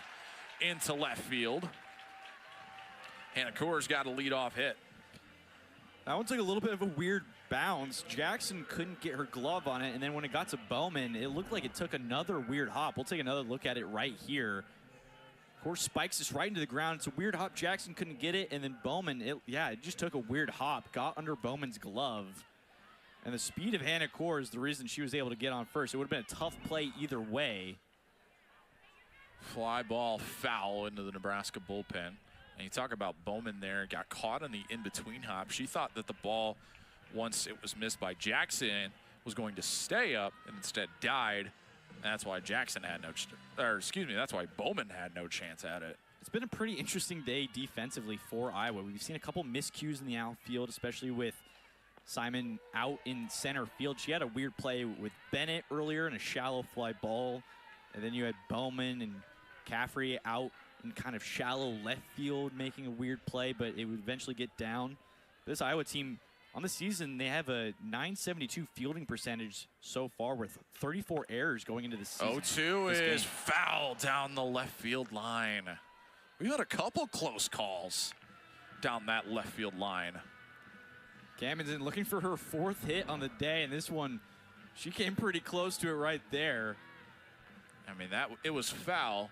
[SPEAKER 1] into left field. Hannah Coor's got a leadoff hit.
[SPEAKER 2] That one took a little bit of a weird bounce. Jackson couldn't get her glove on it, and then when it got to Bowman, it looked like it took another weird hop. We'll take another look at it right here. Coor spikes this right into the ground. It's a weird hop. Jackson couldn't get it, and then Bowman, it just took a weird hop, got under Bowman's glove. And the speed of Hannah Coor is the reason she was able to get on first. It would have been a tough play either way.
[SPEAKER 1] Fly ball foul into the Nebraska bullpen. And you talk about Bowman there, got caught on the in-between hop. She thought that the ball, once it was missed by Jackson, was going to stay up and instead died. And that's why Jackson had that's why Bowman had no chance at it.
[SPEAKER 2] It's been a pretty interesting day defensively for Iowa. We've seen a couple miscues in the outfield, especially with Simon out in center field. She had a weird play with Bennett earlier in a shallow fly ball. And then you had Bowman and Caffrey out in kind of shallow left field making a weird play, but it would eventually get down. This Iowa team on the season, they have a .972 fielding percentage so far with 34 errors going into the season.
[SPEAKER 1] 0-2 is foul down the left field line. We had a couple close calls down that left field line.
[SPEAKER 2] Camden looking for her 4th hit on the day, and this one, she came pretty close to it right there.
[SPEAKER 1] I mean, it was foul,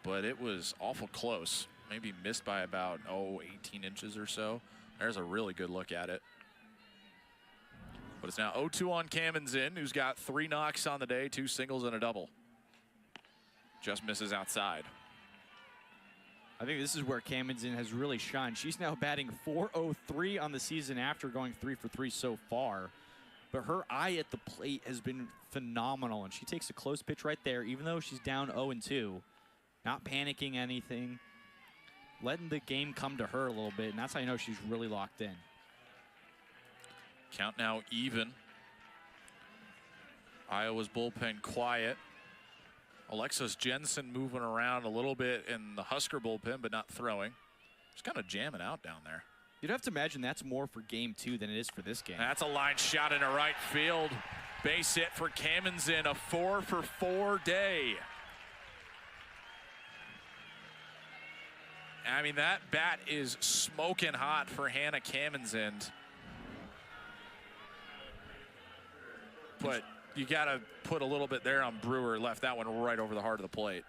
[SPEAKER 1] but it was awful close. Maybe missed by about, 18 inches or so. There's a really good look at it. But it's now 0-2 on Camden, who's got 3 knocks on the day, 2 singles and a double. Just misses outside.
[SPEAKER 2] I think this is where Camden has really shined. She's now batting .403 on the season after going 3 for 3 so far. But her eye at the plate has been phenomenal, and she takes a close pitch right there, even though she's down 0-2. Not panicking anything, letting the game come to her a little bit, and that's how you know she's really locked in.
[SPEAKER 1] Count now even. Iowa's bullpen quiet. Alexis Jensen moving around a little bit in the Husker bullpen, but not throwing. Just kind of jamming out down there.
[SPEAKER 2] You'd have to imagine that's more for game 2 than it is for this game.
[SPEAKER 1] That's a line shot into right field. Base hit for Camden, a 4 for 4 day. I mean, that bat is smoking hot for Hannah Camden. But you got to put a little bit there on Brewer. Left that one right over the heart of the plate.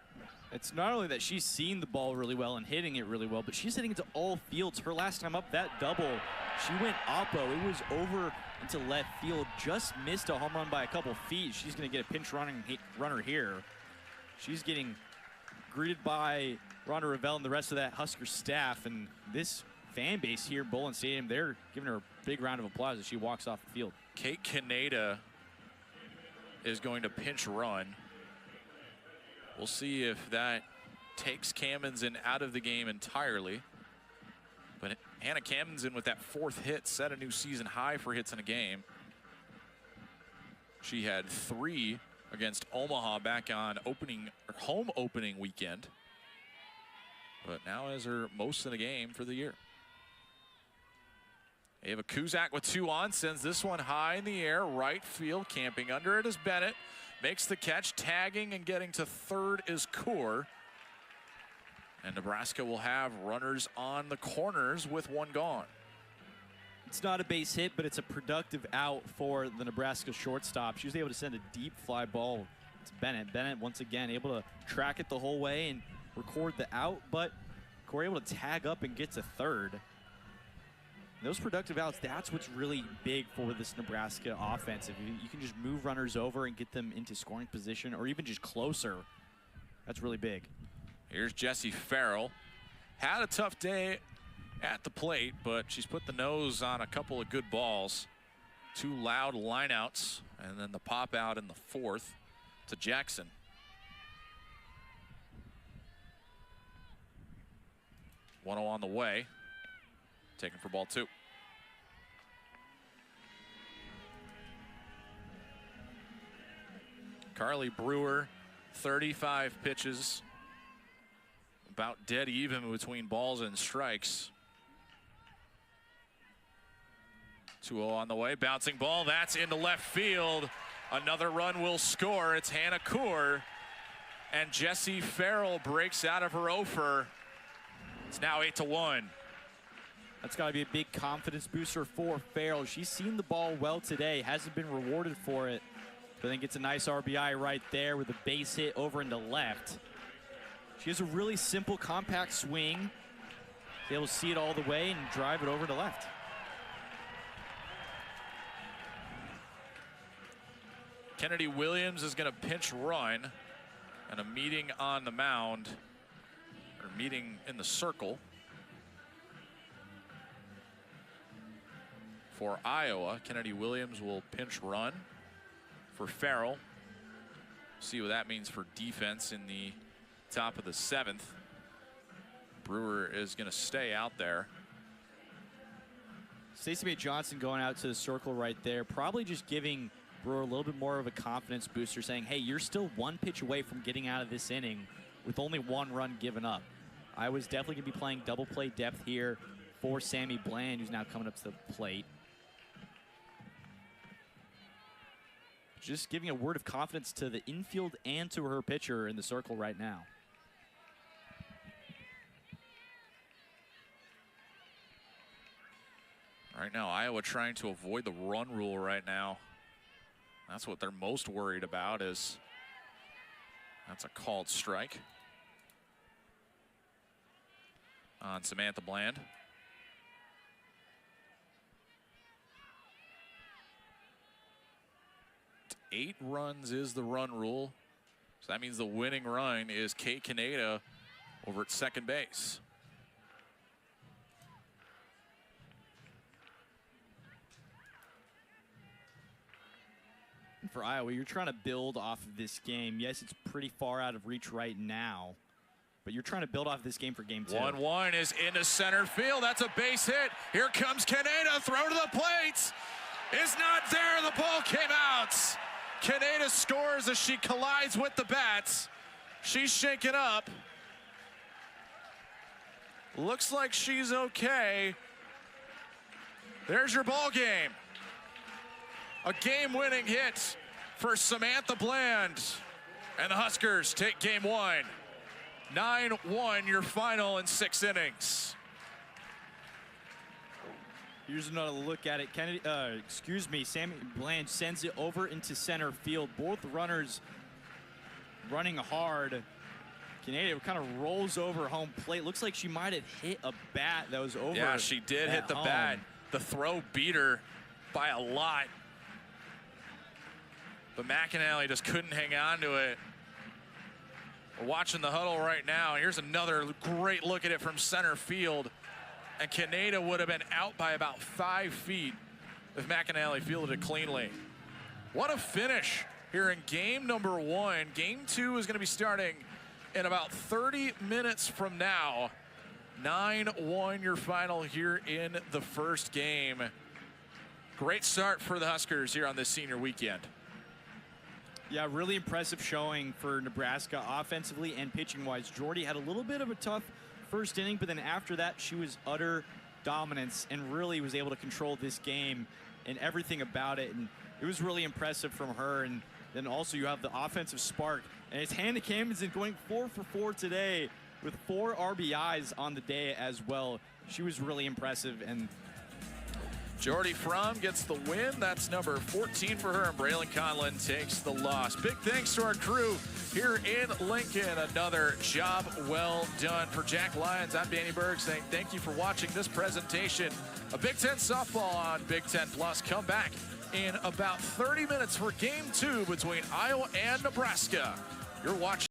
[SPEAKER 2] It's not only that she's seen the ball really well and hitting it really well, but she's hitting into all fields. Her last time up, that double, she went oppo. It was over into left field. Just missed a home run by a couple feet. She's going to get a pinch runner here. She's getting greeted by Rhonda Revelle and the rest of that Husker staff. And this fan base here, Bowling Stadium, they're giving her a big round of applause as she walks off the field.
[SPEAKER 1] Kate Kaneda is going to pinch run. We'll see if that takes Camden out of the game entirely. But Hannah Camden with that 4th hit set a new season high for hits in a game. She had 3 against Omaha back on home opening weekend. But now has her most in a game for the year. Ava Kuzak with 2 on, sends this one high in the air, right field. Camping under it is Bennett. Makes the catch, tagging and getting to 3rd is Kaur. And Nebraska will have runners on the corners with 1 gone.
[SPEAKER 2] It's not a base hit, but it's a productive out for the Nebraska shortstop. She was able to send a deep fly ball to Bennett. Bennett, once again, able to track it the whole way and record the out, but Kaur able to tag up and get to 3rd. Those productive outs, that's what's really big for this Nebraska offense. If you can just move runners over and get them into scoring position or even just closer, that's really big.
[SPEAKER 1] Here's Jessie Farrell. Had a tough day at the plate, but she's put the nose on a couple of good balls. 2 loud lineouts, and then the pop out in the 4th to Jackson. One on the way. Taken for ball 2. Carly Brewer, 35 pitches. About dead even between balls and strikes. 2-0 on the way, bouncing ball, that's into left field. Another run will score, it's Hannah Kaur. And Jessie Farrell breaks out of her offer. It's now 8-1.
[SPEAKER 2] That's got to be a big confidence booster for Farrell. She's seen the ball well today, hasn't been rewarded for it. But then gets a nice RBI right there with a base hit over into left. She has a really simple, compact swing. She's able to see it all the way and drive it over to left.
[SPEAKER 1] Kennedy Williams is going to pinch run, and a meeting on the mound, or meeting in the circle. For Iowa, Kennedy Williams will pinch run for Farrell. See what that means for defense in the top of the 7th. Brewer is going to stay out there.
[SPEAKER 2] Stacey May Johnson going out to the circle right there, probably just giving Brewer a little bit more of a confidence booster, saying, hey, you're still 1 pitch away from getting out of this inning with only 1 run given up. I was definitely going to be playing double play depth here for Sammy Bland, who's now coming up to the plate. Just giving a word of confidence to the infield and to her pitcher in the circle right now.
[SPEAKER 4] Right now, Iowa trying to avoid the run rule right now. That's what they're most worried about. That's a called strike on Samantha Bland. It's 8 runs is the run rule. So that means the winning run is Kate Kaneda over at second base.
[SPEAKER 2] For Iowa, you're trying to build off of this game. Yes, it's pretty far out of reach right now, but you're trying to build off this game for game 2.
[SPEAKER 1] 1-1 is into center field. That's a base hit. Here comes Kaneda. Throw to the plate. Is not there. The ball came out. Kaneda scores as she collides with the bats. She's shaken up. Looks like she's okay. There's your ball game. A game-winning hit for Samantha Bland. And the Huskers take game 1. 9-1, your final in 6 innings.
[SPEAKER 2] Here's another look at it. Sammy Bland sends it over into center field. Both runners running hard. Kaneda kind of rolls over home plate. Looks like she might have hit a bat that was over.
[SPEAKER 1] Yeah, she did hit the bat. The throw beat her by a lot. But McAnally just couldn't hang on to it. We're watching the huddle right now. Here's another great look at it from center field. And Kaneda would have been out by about 5 feet if McAnally fielded it cleanly. What a finish here in game number 1. Game 2 is going to be starting in about 30 minutes from now. 9-1 your final here in the first game. Great start for the Huskers here on this senior weekend.
[SPEAKER 2] Yeah, really impressive showing for Nebraska offensively and pitching-wise. Jordy had a little bit of a tough first inning, but then after that, she was utter dominance and really was able to control this game and everything about it. And it was really impressive from her. And then also you have the offensive spark. And it's Hannah Camdenson going 4 for 4 today with 4 RBIs on the day as well. She was really impressive. And
[SPEAKER 1] Jordy Fromm gets the win. That's number 14 for her, and Braylon Conlon takes the loss. Big thanks to our crew here in Lincoln. Another job well done. For Jack Lyons, I'm Danny Berg saying thank you for watching this presentation of Big Ten softball on Big Ten Plus. Come back in about 30 minutes for game 2 between Iowa and Nebraska. You're watching